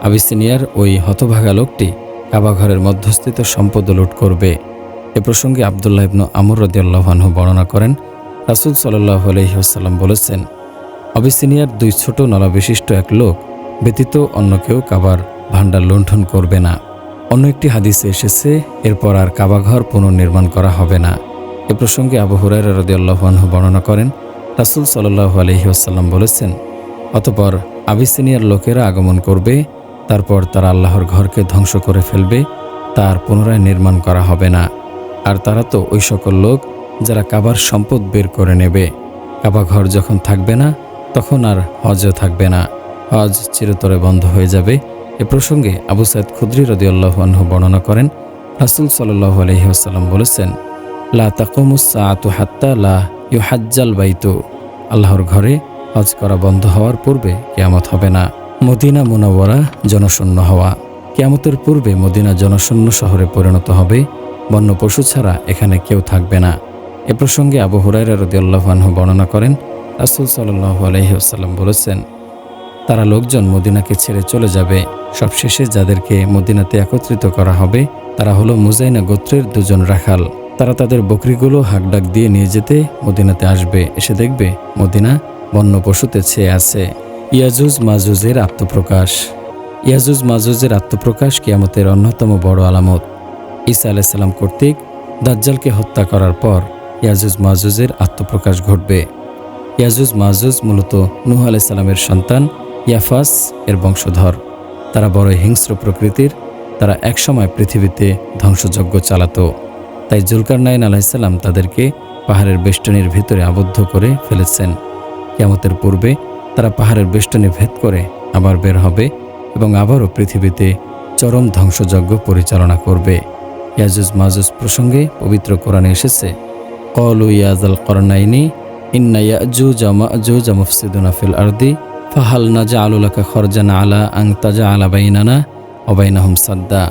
আবিসিনিয়ার ওই হতভাগা লোকটি কাবাঘরের মধ্যস্থিত সম্পদ লুট করবে। এ প্রসঙ্গে আব্দুল্লাহ ইবনু আমর রাদিয়াল্লাহু আনহু বর্ণনা করেন, রাসূল সাল্লাল্লাহু আলাইহি ওয়াসাল্লাম বলেছেন, আবিসিনিয়ার 2 ছোট নলা বিশিষ্ট এক লোক ব্যতীত অন্য কেউ কাবার ভাণ্ডার লুণ্ঠন করবে না। অন্য একটি হাদিসে এসেছে, এরপর আর কাবাঘর পুনর্নির্মাণ করা হবে না। এ প্রসঙ্গে আবু হুরায়রা রাদিয়াল্লাহু আনহু বর্ণনা করেন, রাসূল সাল্লাল্লাহু আলাইহি ওয়াসাল্লাম বলেছেন, অতঃপর আবিসিনিয়ার লোকেরা আগমন করবে, তারপর তারা আল্লাহর ঘরকে ধ্বংস করে ফেলবে, তার পুনরায় নির্মাণ করা হবে না। আর তারা তো ওই সকল লোক যারা কাবার সম্পদ বের করে নেবে। কাবাঘর যখন থাকবে না তখন আর হজও থাকবে না, হজ চিরতরে বন্ধ হয়ে যাবে। এ প্রসঙ্গে আবু সাঈদ খুদরি রাদিয়াল্লাহু আনহু বর্ণনা করেন, রাসূল সাল্লাল্লাহু আলাইহি ওয়াসাল্লাম বলেছেন, লা তাকুমুস সাআতু হাত্তা লা ইউহাজ্জাল বাইতু। আল্লাহর ঘরে হজ করা বন্ধ হওয়ার পূর্বে কিয়ামত হবে না। মদিনা মুনাওয়ারা জনশূন্য হওয়া। কিয়ামতের পূর্বে মদিনা জনশূন্য শহরে পরিণত হবে, বন্য পশু ছাড়া এখানে কেউ থাকবে না। এ প্রসঙ্গে আবু হুরায়রা রাদিয়াল্লাহু আনহু বর্ণনা করেন, রাসূল সাল্লাল্লাহু আলাইহি ওয়াসাল্লাম বলেছেন, তারা লোকজন মদিনাকে ছেড়ে চলে যাবে। সবশেষে যাদেরকে মদিনাতে একত্রিত করা হবে তারা হলো মুজাইনা গোত্রের 2 জন রাখাল। তারা তাদের বকরিগুলো হাঁকডাক দিয়ে নিয়ে যেতে মদিনাতে আসবে। এসে দেখবে মদিনা বন্য পশুতে ছেয়ে আছে। ইয়াজুজ মাজুজের আত্মপ্রকাশ। ইয়াজুজ মাজুজের আত্মপ্রকাশ কিয়ামতের অন্যতম বড় আলামত। ঈসা আলাইহিস সালাম কর্তৃক দাজ্জালকে হত্যা করার পর ইয়াজুজ মাজুজের আত্মপ্রকাশ ঘটবে। ইয়াজুজ মাজুজ মূলত নূহ আলাইহিস সালামের সন্তান ইয়াফাস এর বংশধর। তারা বড় হিংস্র প্রকৃতির। তারা একসময় পৃথিবীতে ধ্বংসযজ্ঞ চালাতো। তাই জুলকারনাইন আলাইহিস সালাম তাদেরকে পাহাড়ের বেষ্টনীর ভিতরে আবদ্ধ করে ফেলেছেন। কিয়ামতের পূর্বে তারা পাহাড়ের বেষ্টনী ভেদ করে আবার বের হবে এবং আবারও পৃথিবীতে চরম ধ্বংসযজ্ঞ পরিচালনা করবে। ইয়াজুজ মাজুজ প্রসঙ্গে পবিত্র কোরআনে এসেছে, ক্বালু ইয়া যাল করনাইনি ইন্না ইয়াজুজা মাজুজা মুফসিদুনা ফিল আরদি ফাহাল নাজআলু লাকা খরজান আলা আন তাজআলা বাইনানা ওয়া বাইনাহুম সাদ্দা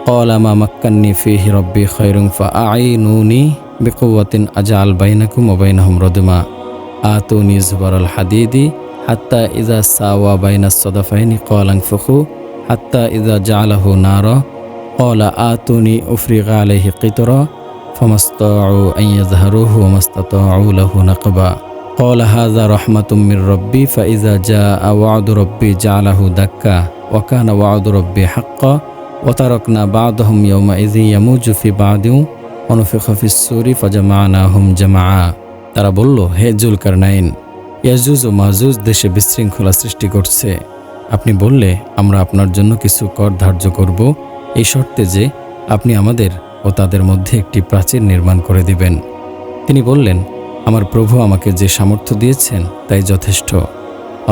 ক্বালা মা মাক্কান্নি ফীহি রাব্বি খায়রুন ফাআইনুনি বিকুওয়াতিন আজআল বাইনাকুম ওয়া বাইনাহুম রাদমা আতুনি যুবারাল হাদিদি হাত্তা ইযা সাওয়া বাইনাস সাদাফাইনি ক্বালা আনফুখু হাত্তা ইযা জাআলাহু নারা ক্বালা আতুনি উফরিগা আলাইহি কিতরা ফামাসতাউ আন ইয়াযহারুহু ওয়া মাসতাতাউ লাহু নাকবা ক্বালা হাযা রাহমাতুম মির রাব্বি ফাইযা জাআ ওয়া'দু রাব্বি জা'আলাহু দাক্কা ওয়া কানা ওয়া'দু রাব্বি হাক্কা ওয়া তারাকনা বা'দাহুম ইয়াওমাইযিন ইয়ামুজু ফি বা'দিন ওয়া নুফিখা ফিস সূরি ফাজামা'নাহুম জামা'a। তারা বলল, হে জুলকারনাইন, ইয়াজুজ ও মাজুজ দেশে বিশৃঙ্খলা সৃষ্টি করছে। আপনি বললে আমরা আপনার জন্য কিছু কর ধার্য করব, এই শর্তে যে আপনি আমাদের ও তাদের মধ্যে একটি প্রাচীর নির্মাণ করে দিবেন। তিনি বললেন, আমার প্রভু আমাকে যে সামর্থ্য দিয়েছেন তাই যথেষ্ট।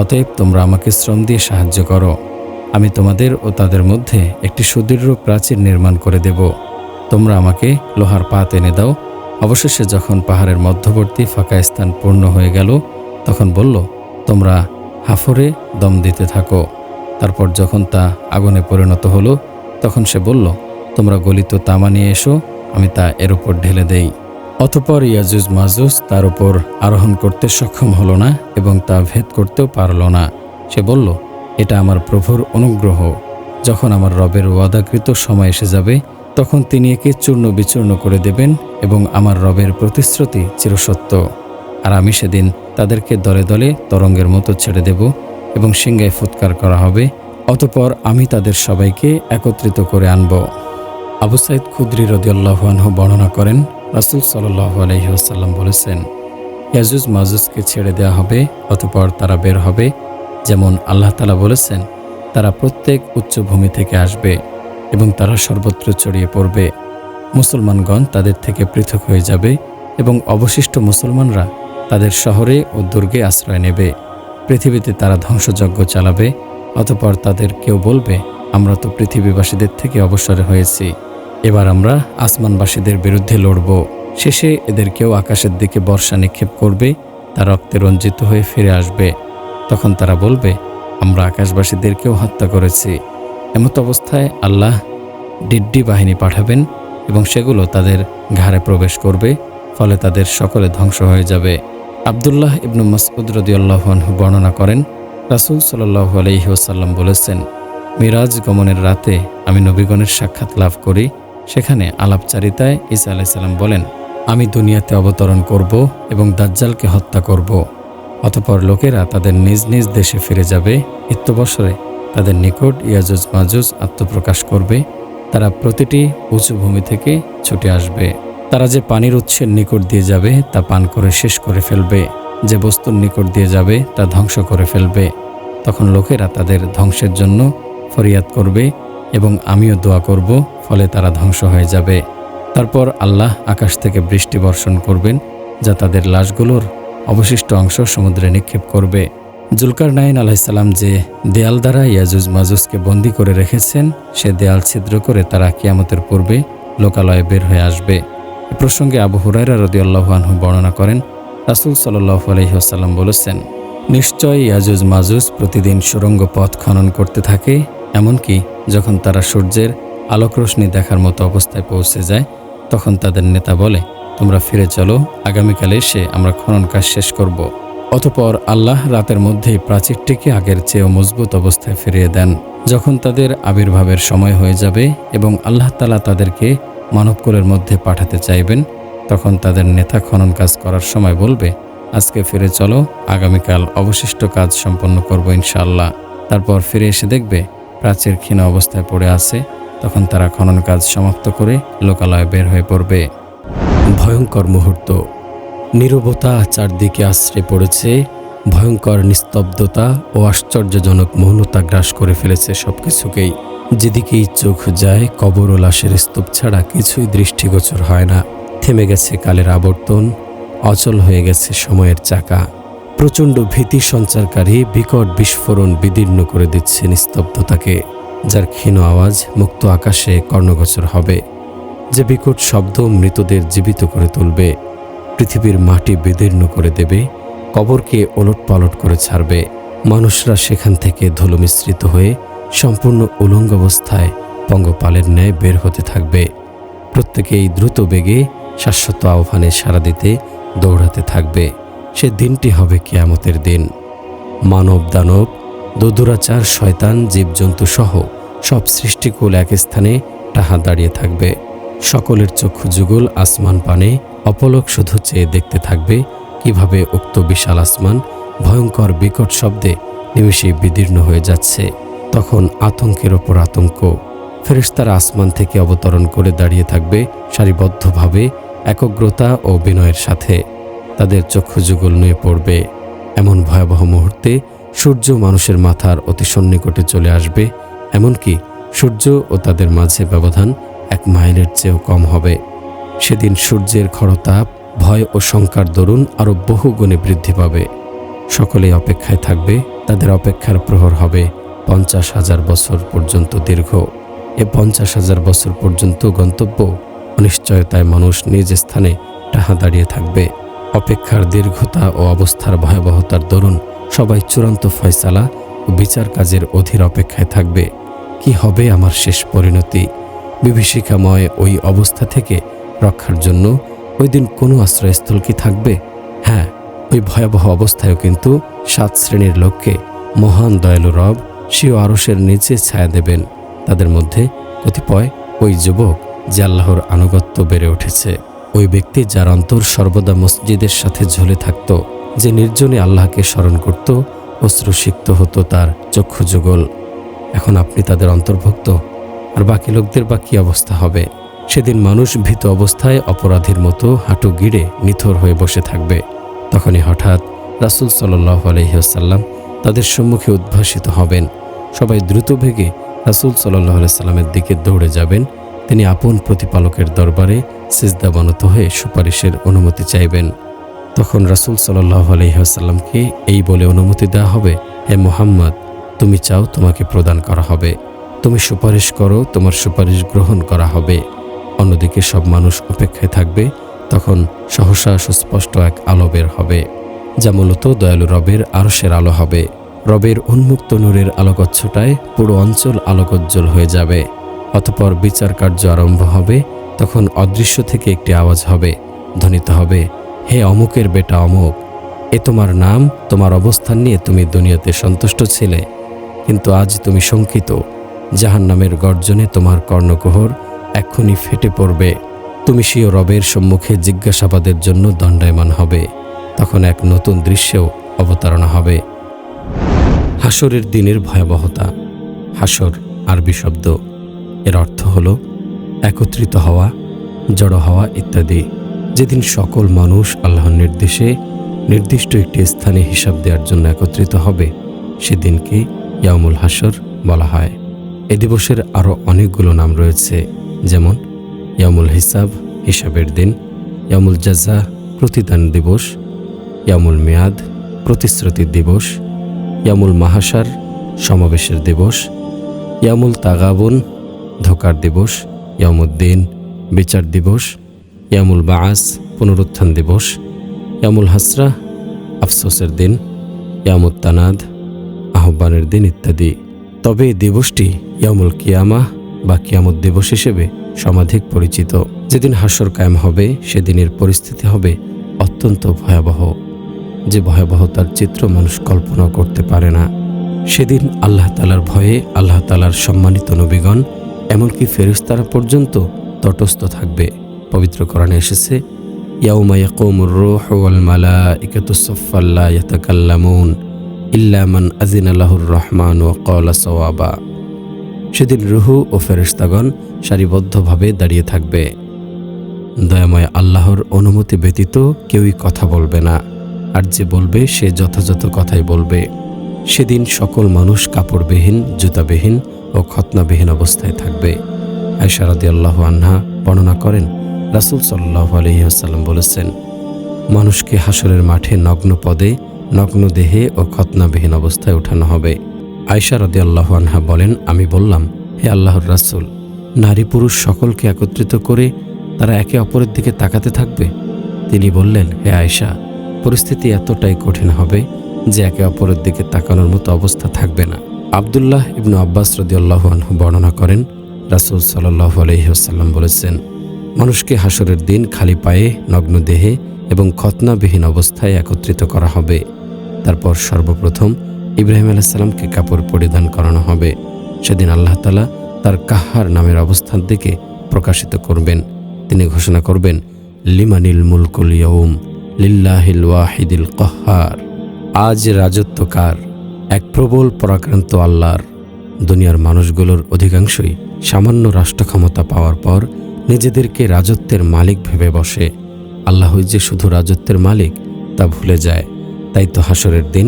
অতএব তোমরা আমাকে শ্রম দিয়ে সাহায্য করো। আমি তোমাদের ও তাদের মধ্যে একটি সুদৃঢ় প্রাচীর নির্মাণ করে দেব। তোমরা আমাকে লোহার পাত এনে দাও। অবশেষে যখন পাহাড়ের মধ্যবর্তী ফাঁকা স্থান পূর্ণ হয়ে গেল, তখন বলল, তোমরা হাফরে দম দিতে থাকো। তারপর যখন তা আগুনে পরিণত হলো, তখন সে বলল, তোমরা গলিত তামা নিয়ে এসো, আমি তা এর উপর ঢেলে দেই। অতঃপর ইয়াজুজ মাজুজ তার উপর আরোহণ করতে সক্ষম হলো না এবং তা ভেদ করতেও পারল না। সে বলল, এটা আমার প্রভুর অনুগ্রহ। যখন আমার রবের ওয়াদাকৃত সময় এসে যাবে, তখন তিনি একে চূর্ণ বিচূর্ণ করে দেবেন এবং আমার রবের প্রতিশ্রুতি চিরসত্য। আর আমি সেদিন তাদেরকে দলে দলে তরঙ্গের মতো ছেড়ে দেব এবং সিংহায় ফুৎকার করা হবে। অতঃপর আমি তাদের সবাইকে একত্রিত করে আনব। আবু সাঈদ খুদরি রাদিয়াল্লাহু আনহু বর্ণনা করেন, রাসূল সাল্লাল্লাহু আলাইহি ওয়াসাল্লাম বলেছেন, ইয়াজুজ মাজুজকে ছেড়ে দেওয়া হবে, অতঃপর তারা বের হবে। যেমন আল্লাহ তাআলা বলেছেন, তারা প্রত্যেক উচ্চভূমি থেকে আসবে এবং তারা সর্বত্র ছড়িয়ে পড়বে। মুসলমানগণ তাদের থেকে পৃথক হয়ে যাবে এবং অবশিষ্ট মুসলমানরা তাদের শহরে ও দুর্গে আশ্রয় নেবে। পৃথিবীতে তারা ধ্বংসযজ্ঞ চালাবে। অতঃপর তাদের কেউ বলবে, আমরা তো পৃথিবীবাসীদের থেকে অবসরে হয়েছি, এবার আমরা আসমানবাসীদের বিরুদ্ধে লড়ব। শেষে এদের কেউ আকাশের দিকে বর্ষা নিক্ষেপ করবে, তা রক্তে রঞ্জিত হয়ে ফিরে আসবে। তখন তারা বলবে, আমরা আকাশবাসীদেরকেও হত্যা করেছি। এমত অবস্থায় আল্লাহ ডিড্ডি বাহিনী পাঠাবেন এবং সেগুলো তাদের ঘাড়ে প্রবেশ করবে, ফলে তাদের সকলে ধ্বংস হয়ে যাবে। আব্দুল্লাহ ইবনু মাসউদ রাদিয়াল্লাহু আনহু বর্ণনা করেন, রাসূল সাল্লাল্লাহু আলাইহি ওয়াসাল্লাম বলেছেন, মিরাজ গমনের রাতে আমি নবীগণের সাক্ষাৎ লাভ করি। সেখানে আলাপচারিতায় ঈসা আলাইহিস সালাম বলেন, আমি দুনিয়াতে অবতরণ করব এবং দাজ্জালকে হত্যা করব। অতঃপর লোকেরা তাদের নিজ নিজ দেশে ফিরে যাবে। ইত্যবসরে তাদের নিকট ইয়াজুজ মাজুজ আত্মপ্রকাশ করবে। তারা প্রতিটি উঁচু ভূমি থেকে ছুটে আসবে। তারা যে পানির উৎসের নিকট দিয়ে যাবে তা পান করে শেষ করে ফেলবে, যে বস্তুর নিকট দিয়ে যাবে তা ধ্বংস করে ফেলবে। তখন লোকেরা তাদের ধ্বংসের জন্য ফরিয়াদ করবে এবং আমিও দোয়া করব, ফলে তারা ধ্বংস হয়ে যাবে। তারপর আল্লাহ আকাশ থেকে বৃষ্টি বর্ষণ করবেন, যা তাদের লাশগুলোর অবশিষ্ট অংশ সমুদ্রে নিক্ষেপ করবে। জুলকারনাইন আলাইহিস সালাম যে দেয়াল দ্বারা ইয়াজুজ মাজুজকে বন্দী করে রেখেছেন, সে দেয়াল ছিদ্র করে তারা কিয়ামতের পূর্বে লোকালয়ে বের হয়ে আসবে। এ প্রসঙ্গে আবু হুরায়রা রাদিয়াল্লাহু আনহু বর্ণনা করেন, রাসূল সাল্লাল্লাহু আলাইহি ওয়াসাল্লাম বলেছেন, নিশ্চয় ইয়াজুজ মাজুজ প্রতিদিন সুড়ঙ্গ পথ খনন করতে থাকে, এমনকি যখন তারা সূর্যের আলোক রোশনি দেখার মতো অবস্থায় পৌঁছে যায়, তখন তাদের নেতা বলে, তোমরা ফিরে চলো, আগামীকালে এসে আমরা খনন কাজ শেষ করব। অতঃপর আল্লাহ রাতের মধ্যেই প্রাচীরটিকে আগের চেয়েও মজবুত অবস্থায় ফিরিয়ে দেন। যখন তাদের আবির্ভাবের সময় হয়ে যাবে এবং আল্লাহ তাআলা তাদেরকে মানবকুলের মধ্যে পাঠাতে চাইবেন, তখন তাদের নেতা খনন কাজ করার সময় বলবে, আজকে ফিরে চলো, আগামীকাল অবশিষ্ট কাজ সম্পন্ন করব ইনশাআল্লাহ। তারপর ফিরে এসে দেখবে প্রাচীর ক্ষীণ অবস্থায় পড়ে আছে। তখন তারা খনন কাজ সমাপ্ত করে লোকালয়ে বের হয়ে পড়বে। ভয়ঙ্কর মুহূর্ত। নীরবতা চারদিকে আশ্রে পড়েছে। ভয়ঙ্কর নিস্তব্ধতা ও আশ্চর্যজনক মৌনতা গ্রাস করে ফেলেছে সবকিছুকেই। যেদিকেই চোখ যায়, কবর ও লাশের স্তূপ ছাড়া কিছুই দৃষ্টিগোচর হয় না। থেমে গেছে কালের আবর্তন, অচল হয়ে গেছে সময়ের চাকা। প্রচণ্ড ভীতি সঞ্চারকারী বিকট বিস্ফোরণ বিদীর্ণ করে দিচ্ছে নিস্তব্ধতাকে, যার ক্ষীণ আওয়াজ মুক্ত আকাশে কর্ণগোচর হবে, যে বিকট শব্দ মৃতদের জীবিত করে তুলবে, পৃথিবীর মাটি বিদীর্ণ করে দেবে, কবরকে ওলটপালট করে ছাড়বে। মানুষরা সেখান থেকে ধুলো মিশ্রিত হয়ে সম্পূর্ণ উলঙ্গ অবস্থায় পঙ্গপালের ন্যায় বের হতে থাকবে। প্রত্যেকেই দ্রুত বেগে শাশ্বত আহ্বানে সাড়া দিতে দৌড়াতে থাকবে। সে দিনটি হবে কিয়ামতের দিন। মানব দানব, দোদুরাচার, শয়তান, জীবজন্তু সহ সব সৃষ্টিকুল এক স্থানে টাহা দাঁড়িয়ে থাকবে। সকলের চক্ষু যুগল আসমান পানে অপলক শুধু চেয়ে দেখতে থাকবে কিভাবে উক্ত বিশাল আসমান ভয়ঙ্কর বিকট শব্দে নিমেষে বিদীর্ণ হয়ে যাচ্ছে। তখন আতঙ্কের ওপর আতঙ্ক। ফেরেশতারা আসমান থেকে অবতরণ করে দাঁড়িয়ে থাকবে সারিবদ্ধভাবে, একগ্রতা ও বিনয়ের সাথে। তাদের চক্ষু যুগল নুয়ে পড়বে। এমন ভয়াবহ মুহূর্তে সূর্য মানুষের মাথার অতি সন্নিকটে চলে আসবে, এমনকি সূর্য ও তাদের মাঝে ব্যবধান 1 মাইলের চেয়েও কম হবে। সেদিন সূর্যের খড়তাপ ভয় ও শঙ্কার দরুন আরও বহুগুণে বৃদ্ধি পাবে। সকলেই অপেক্ষায় থাকবে। তাদের অপেক্ষার প্রহর হবে 50,000 বছর পর্যন্ত দীর্ঘ। এ 50,000 বছর পর্যন্ত গন্তব্য অনিশ্চয়তায় মানুষ নিজ স্থানে টাহা দাঁড়িয়ে থাকবে। অপেক্ষার দীর্ঘতা ও অবস্থার ভয়াবহতার দরুন সবাই চূড়ান্ত ফয়সালা ও বিচার কাজের অধীর অপেক্ষায় থাকবে। কি হবে আমার শেষ পরিণতি? বিভীষিকাময় ওই অবস্থা থেকে রক্ষার জন্য ওই দিন কোনো আশ্রয়স্থল কি থাকবে? হ্যাঁ, ওই ভয়াবহ অবস্থায়ও কিন্তু 7 শ্রেণীর লোককে মহান দয়ালু রব স্বীয় আরশের নিচে ছায়া দেবেন। তাদের মধ্যে কতিপয় ওই যুবক যে আল্লাহর আনুগত্য বেড়ে উঠেছে, ওই ব্যক্তি যার অন্তর সর্বদা মসজিদের সাথে ঝুলে থাকত, যে নির্জনে আল্লাহকে স্মরণ করত, অশ্রুসিক্ত হতো তার চক্ষু যুগল। এখন আপনি তাদের অন্তর্ভুক্ত। আর বাকি লোকদের বা কী অবস্থা হবে? সেদিন মানুষ ভীত অবস্থায় অপরাধীর মতো হাঁটু গিড়ে নিথর হয়ে বসে থাকবে। তখনই হঠাৎ রাসূল সাল্লাল্লাহু আলাইহি ওয়াসাল্লাম তাদের সম্মুখে উদ্ভাসিত হবেন। সবাই দ্রুত বেগে রাসূল সাল্লাল্লাহু আলাইহি সাল্লামের দিকে দৌড়ে যাবেন। তিনি আপন প্রতিপালকের দরবারে সিজদাবনত হয়ে সুপারিশের অনুমতি চাইবেন। তখন রাসূল সাল্লাল্লাহু আলাইহি ওয়াসাল্লামকে এই বলে অনুমতি দেওয়া হবে, হে মুহাম্মদ, তুমি চাও তোমাকে প্রদান করা হবে। তুমি সুপারিশ করো, তোমার সুপারিশ গ্রহণ করা হবে। অন্যদিকে সব মানুষ অপেক্ষায় থাকবে। তখন সহসা সুস্পষ্ট এক আলো বের হবে, যা মূলত দয়ালু রবের আরশের আলো হবে। রবের উন্মুক্ত নূরের আলোকচ্ছটায় পুরো অঞ্চল আলোকোজ্জ্বল হয়ে যাবে। অতঃপর বিচার কার্য আরম্ভ হবে। তখন অদৃশ্য থেকে একটি আওয়াজ হবে, ধ্বনিত হবে, হে অমুকের বেটা অমুক, এ তোমার নাম। তোমার অবস্থান নিয়ে তুমি দুনিয়াতে সন্তুষ্ট ছিলে, কিন্তু আজ তুমি শঙ্কিত। জাহান্নামের গর্জনে তোমার কর্ণকুহর এক্ষুনি ফেটে পড়বে। তুমি স্বীয় রবের সম্মুখে জিজ্ঞাসাবাদের জন্য দণ্ডায়মান হবে। তখন এক নতুন দৃশ্যেও অবতারণা হবে। হাসরের দিনের ভয়াবহতা। হাসর আরবি শব্দ, এর অর্থ হল একত্রিত হওয়া, জড়ো হওয়া ইত্যাদি। যেদিন সকল মানুষ আল্লাহর নির্দেশে নির্দিষ্ট একটি স্থানে হিসাব দেওয়ার জন্য একত্রিত হবে, সেদিনকে ইয়াউমুল হাসর বলা হয়। এ দিবসের আরও অনেকগুলো নাম রয়েছে, যেমন ইয়াউমুল হিসাব, হিসাবের দিন; ইয়াউমুল জাযা, প্রতিদান দিবস; ইয়াউমুল মিয়াদ, প্রতিশ্রুতির দিবস; ইয়াউমুল মাহাশার, সমাবেশের দিবস; ইয়াউমুল তাগাবুন, ধোকার দিবস; ইয়াউমুদ্দিন, বিচার দিবস; ইয়াউমুল বাআস, পুনরুত্থান দিবস; ইয়াউমুল হাসরা, আফসোসের দিন; ইয়াউমুত তানাদ, আহ্বানের দিন ইত্যাদি। তবে এই দিবসটি ইয়াউমুল কিয়ামাহ বা কিয়ামত দিবস হিসেবে সমাধিক পরিচিত। যেদিন হাসর কায়েম হবে, সেদিনের পরিস্থিতি হবে অত্যন্ত ভয়াবহ, যে ভয়াবহতার চিত্র মানুষ কল্পনা করতে পারে না। সেদিন আল্লাহ তাআলার ভয়ে আল্লাহ তাআলার সম্মানিত নবীগণ, এমনকি ফেরেশতারা পর্যন্ত তটস্থ থাকবে। পবিত্র কোরআনে এসেছে, ইয়াউমা ইয়াকুমুর রূহু ওয়াল মালাইকাতু সাফফান লা ইয়াতাকাল্লামুন ইল্লা মান আযিনা লাহুর রহমান ওয়া ক্বালা সাওয়াবা। সেদিন রূহ ও ফেরেশতাগণ সারিবদ্ধভাবে দাঁড়িয়ে থাকবে। দয়াময় আল্লাহর অনুমতি ব্যতীত কেউই কথা বলবে না, আর যে বলবে সে যথাযথ কথাই বলবে। সেদিন সকল মানুষ কাপড়বিহীন, জুতাবিহীন ও খতনাবিহীন অবস্থায় থাকবে। আয়েশা রাদিয়াল্লাহু আনহা বর্ণনা করেন, রাসূল সাল্লাল্লাহু আলাইহি ওয়াসাল্লাম বলেছেন, মানুষকে হাসরের মাঠে নগ্ন পদে, নগ্ন দেহে ও খতনাবিহীন অবস্থায় উঠানো হবে। আয়েশা রাদিয়াল্লাহু আনহা বলেন, আমি বললাম, হে আল্লাহর রাসূল, নারী পুরুষ সকলকে একত্রিত করে তারা একে অপরের দিকে তাকাতে থাকবে? তিনি বললেন, হে আয়েশা, পরিস্থিতি এতটাই কঠিন হবে যে একে অপরের দিকে তাকানোর মতো অবস্থা থাকবে না। আব্দুল্লাহ ইবনু আব্বাস রাদিয়াল্লাহু আনহু বর্ণনা করেন, রাসূল সাল্লাল্লাহু আলাইহি ওয়াসাল্লাম বলেছেন, মানুষকে হাসরের দিন খালি পায়ে, নগ্ন দেহে এবং খতনাবিহীন অবস্থায় একত্রিত করা হবে। তারপর সর্বপ্রথম ইব্রাহিম আলাইহিস সালামকে কাপড় পরিধান করানো হবে। সেদিন আল্লাহ তাআলা তার কাহ্হার নামের অবস্থান দিকে প্রকাশিত করবেন। তিনি ঘোষণা করবেন, লিমানিল মুলকুল ইয়াউম লিল্লাহিল ওয়াহিদিল কাহ্হার। আজ রাজত্ব কার? এক প্রবল পরাক্রান্ত আল্লাহর। দুনিয়ার মানুষগুলোর অধিকাংশই সামান্য রাষ্ট্র ক্ষমতা পাওয়ার পর নিজেদেরকে রাজত্বের মালিক ভেবে বসে। আল্লাহই যে শুধু রাজত্বের মালিক তা ভুলে যায়। তাই তো হাসরের দিন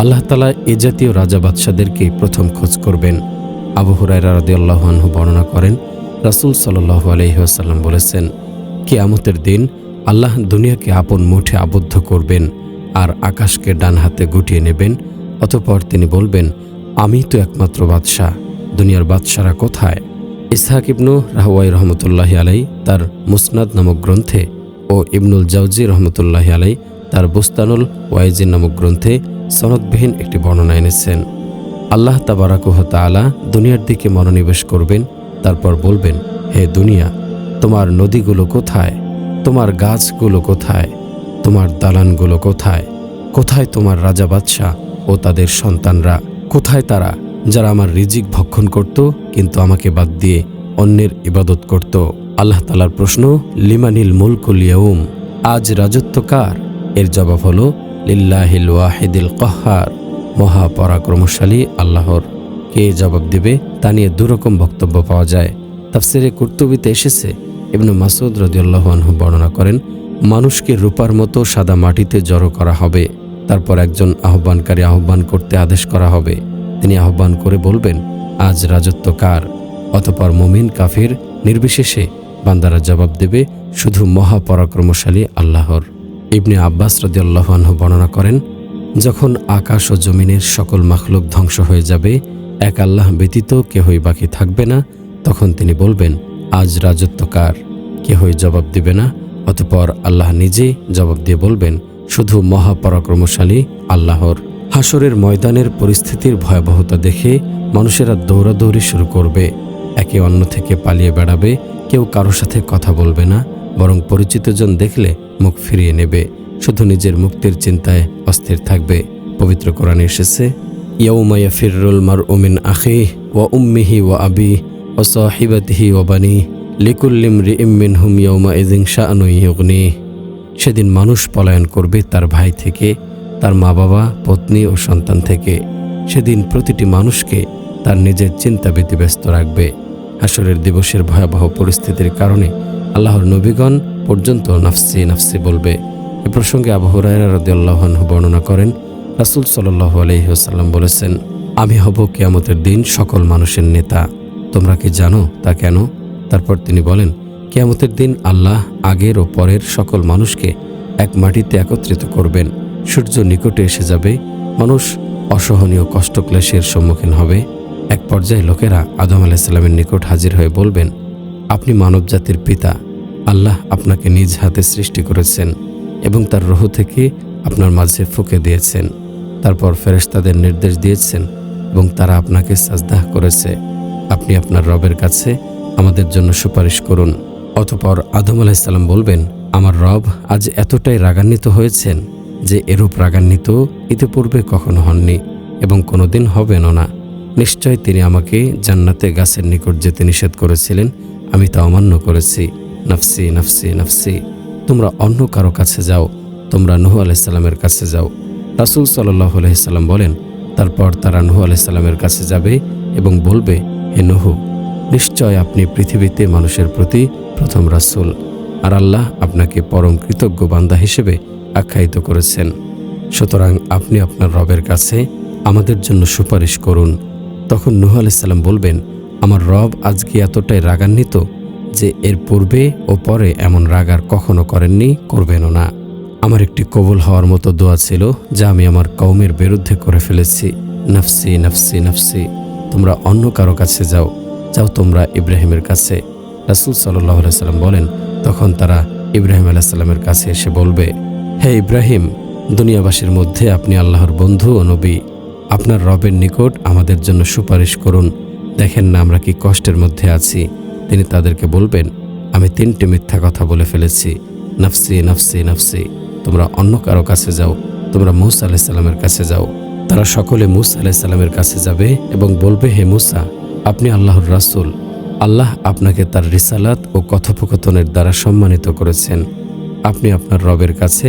আল্লাহ তাআলা এ জাতীয় রাজা বাদশাদেরকেই প্রথম খোঁজ করবেন। আবু হুরায়রা রাদিয়াল্লাহু আনহু বর্ণনা করেন, রাসূল সাল্লাল্লাহু আলাইহি ওয়াসাল্লাম বলেছেন, কিয়ামতের দিন আল্লাহ দুনিয়াকে আপন মুঠে আবদ্ধ করবেন আর আকাশকে ডান হাতে গুটিয়ে নেবেন। অতঃপর তিনি বলবেন, আমি তো একমাত্র বাদশাহ, দুনিয়ার বাদশারা কোথায়? ইসহাক ইবনু রাহওয়াই রহমতুল্লাহি আলাই তার মুসনাদ নামক গ্রন্থে ও ইবনুল জাওজি রহমতুল্লাহি আলাই তার বুস্তানুল ওয়াইজিন নামক গ্রন্থে সনদবিহীন একটি বর্ণনা এনেছেন। আল্লাহ তাবারাকাহু ওয়া তাআলা দুনিয়ার দিকে মনোনিবেশ করবেন, তারপর বলবেন, হে দুনিয়া, তোমার নদীগুলো কোথায়? তোমার গাছগুলো কোথায়? তোমার দালানগুলো কোথায়? কোথায় তোমার রাজা বাদশাহ ও তাদের সন্তানরা? কোথায় তারা যারা আমার রিজিক ভক্ষণ করত কিন্তু আমাকে বাদ দিয়ে অন্যের ইবাদত করত? আল্লাহ তাআলার প্রশ্ন, লিমানিল মুলকুল ইয়াউম, আজ রাজত্ব কার? এর জবাব হলো, লিল্লাহিল ওয়াহিদিল কাহ্হার, মহাপরাক্রমশালী আল্লাহর। কে জবাব দেবে তা নিয়ে দুরকম বক্তব্য পাওয়া যায়। তাফসিরে কুরতুবিতে এসেছে, ইবনে মাসউদ রাদিয়াল্লাহু আনহু বর্ণনা করেন, মানুষকে রূপার মতো সাদা মাটিতে জড়ো করা হবে। তারপর একজন আহ্বানকারী আহ্বান করতে আদেশ করা হবে। তিনি আহ্বান করে বলবেন, আজ রাজত্ব কার? অতঃপর মুমিন কাফির নির্বিশেষে বান্দারা জবাব দেবে, শুধু মহাপরাক্রমশালী আল্লাহর। ইবনে আব্বাস রাদিয়াল্লাহু আনহু বর্ণনা করেন, যখন আকাশ ও জমিনের সকল মাখলুক ধ্বংস হয়ে যাবে, এক আল্লাহ ব্যতীত কেহই বাকি থাকবে না, তখন তিনি বলবেন, আজ রাজত্ব কার? কেহই জবাব দিবে না। অতঃপর আল্লাহ নিজেই জবাব দিয়ে বলবেন, শুধু মহাপরাক্রমশালী আল্লাহর। হাসরের ময়দানের পরিস্থিতির ভয়াবহতা দেখে মানুষেরা দৌড়াদৌড়ি শুরু করবে, একে অন্য থেকে পালিয়ে বেড়াবে। কেউ কারো সাথে কথা বলবে না, বরং পরিচিতজন দেখলে মুখ ফিরিয়ে নেবে, শুধু নিজের মুক্তির চিন্তায় অস্থির থাকবে। পবিত্র কোরআনে এসেছে, ইয়াউমা ইয়াফিরুল মারউ মিন আখিহি ওয়া উম্মিহি ওয়া আবিহি ওয়া সাহিবাতিহি ওয়া বানিহি লিকুল্লি ইমরিইম মিনহুম ইয়াউমাইযিন শাআনুন ইউগনিহি। সেদিন মানুষ পলায়ন করবে তার ভাই থেকে, তার মা বাবা, পত্নী ও সন্তান থেকে। সেদিন প্রতিটি মানুষকে তার নিজের চিন্তা ব্যতিব্যস্ত রাখবে। হাসরের দিবসের ভয়াবহ পরিস্থিতির কারণে আল্লাহর নবীগণ পর্যন্ত নাফসি নাফসি বলবে। এ প্রসঙ্গে আবু হুরায়রা রাদিয়াল্লাহু আনহু বর্ণনা করেন, রাসূল সাল্লাল্লাহু আলাইহি ওয়াসাল্লাম বলেছেন, আমি হব কিয়ামতের দিন সকল মানুষের নেতা। তোমরা কি জানো তা কেন? তারপর তিনি বলেন, কিয়ামতের দিন আল্লাহ আগের ও পরের সকল মানুষকে এক মাটিতে একত্রিত করবেন। সূর্য নিকটে এসে যাবে, মানুষ অসহনীয় কষ্টক্লেশের সম্মুখীন হবে। এক পর্যায়ে লোকেরা আদম আলাইহিস সালামের নিকট হাজির হয়ে বলবেন, আপনি মানবজাতির পিতা, আল্লাহ আপনাকে নিজ হাতে সৃষ্টি করেছেন এবং তার রূহ থেকে আপনার মাঝে ফুঁকে দিয়েছেন। তারপর ফেরেশতাদের নির্দেশ দিয়েছেন এবং তারা আপনাকে সাজদা করেছে। আপনি আপনার রবের কাছে আমাদের জন্য সুপারিশ করুন। অতঃপর আদম আলাইহিস সালাম বলবেন, আমার রব আজ এতটাই রাগান্বিত হয়েছেন যে এরূপ রাগান্বিত ইতিপূর্বে কখনো হননি এবং কোনোদিন হবেনও না। নিশ্চয় তিনি আমাকে জান্নাতে গাছের নিকট যেতে নিষেধ করেছিলেন, আমি তা অমান্য করেছি। নাফসি নাফসি নাফসি, তোমরা অন্য কারো কাছে যাও, তোমরা নূহ আলাইহিস সালামের কাছে যাও। রাসূল সাল্লাল্লাহু আলাইহি সাল্লাম বলেন, তারপর তারা নূহ আলাইহিস সালামের কাছে যাবে এবং বলবে, হে নূহ, নিশ্চয় আপনি পৃথিবীতে মানুষের প্রতি প্রথম রাসূল, আর আল্লাহ আপনাকে পরম কৃতজ্ঞ বান্দা হিসেবে আখ্যায়িত করেছেন। সুতরাং আপনি আপনার রবের কাছে আমাদের জন্য সুপারিশ করুন। তখন নূহ আলাইহিস সালাম বলবেন, আমার রব আজকে এতটাই রাগান্বিত যে এর পূর্বে ও পরে এমন রাগ আর কখনো করেননি, করবেনও না। আমার একটি কবুল হওয়ার মতো দোয়া ছিল যা আমি আমার কওমের বিরুদ্ধে করে ফেলেছি। নাফসি নাফসি নাফসি, তোমরা অন্য কারো কাছে যাও, যাও তোমরা ইব্রাহিমের কাছে। রাসূল সাল্লাল্লাহু আলাইহি সাল্লাম বলেন, তখন তারা ইব্রাহিম আলাইহিস সালামের কাছে এসে বলবে, হে ইব্রাহিম, দুনিয়াবাসীর মধ্যে আপনি আল্লাহর বন্ধু ও নবী, আপনার রবের নিকট আমাদের জন্য সুপারিশ করুন। দেখেন না আমরা কি কষ্টের মধ্যে আছি। তিনি তাদেরকে বলবেন, আমি 3টি মিথ্যা কথা বলে ফেলেছি। নাফসি নাফসি নাফসি, তোমরা অন্য কারো কাছে যাও, তোমরা মূসা আলাইহিস সালামের কাছে যাও। তারা সকলে মূসা আলাইহিস সালামের কাছে যাবে এবং বলবে, হে মূসা, আপনি আল্লাহর রাসূল, আল্লাহ আপনাকে তার রিসালাত ও কথোপকথনের দ্বারা সম্মানিত করেছেন। আপনি আপনার রবের কাছে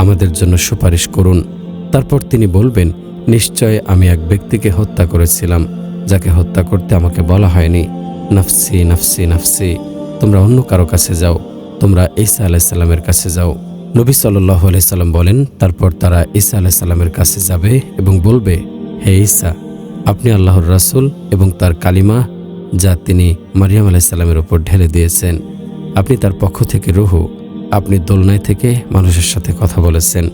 আমাদের জন্য সুপারিশ করুন। তারপর তিনি বলবেন, নিশ্চয় আমি এক ব্যক্তিকে হত্যা করেছিলাম, যাকে হত্যা করতে আমাকে বলা হয়নি। নাফসি নাফসি নাফসি, তোমরা অন্য কারো কাছে যাও, তোমরা ঈসা আলাইহিস সালামের কাছে যাও। নবী সাল্লাল্লাহু আলাইহি সাল্লাম বলেন, তারপর তারা ঈসা আলাইহিস সালামের কাছে যাবে এবং বলবে, হে ঈসা, আপনি আল্লাহর রাসূল এবং তার কালিমা যা তিনি মারিয়াম আলাইহিস সালামের উপর ঢেলে দিয়েছেন, আপনি তার পক্ষ থেকে রূহ, আপনি দোলনায় থেকে মানুষের সাথে কথা বলেছেন।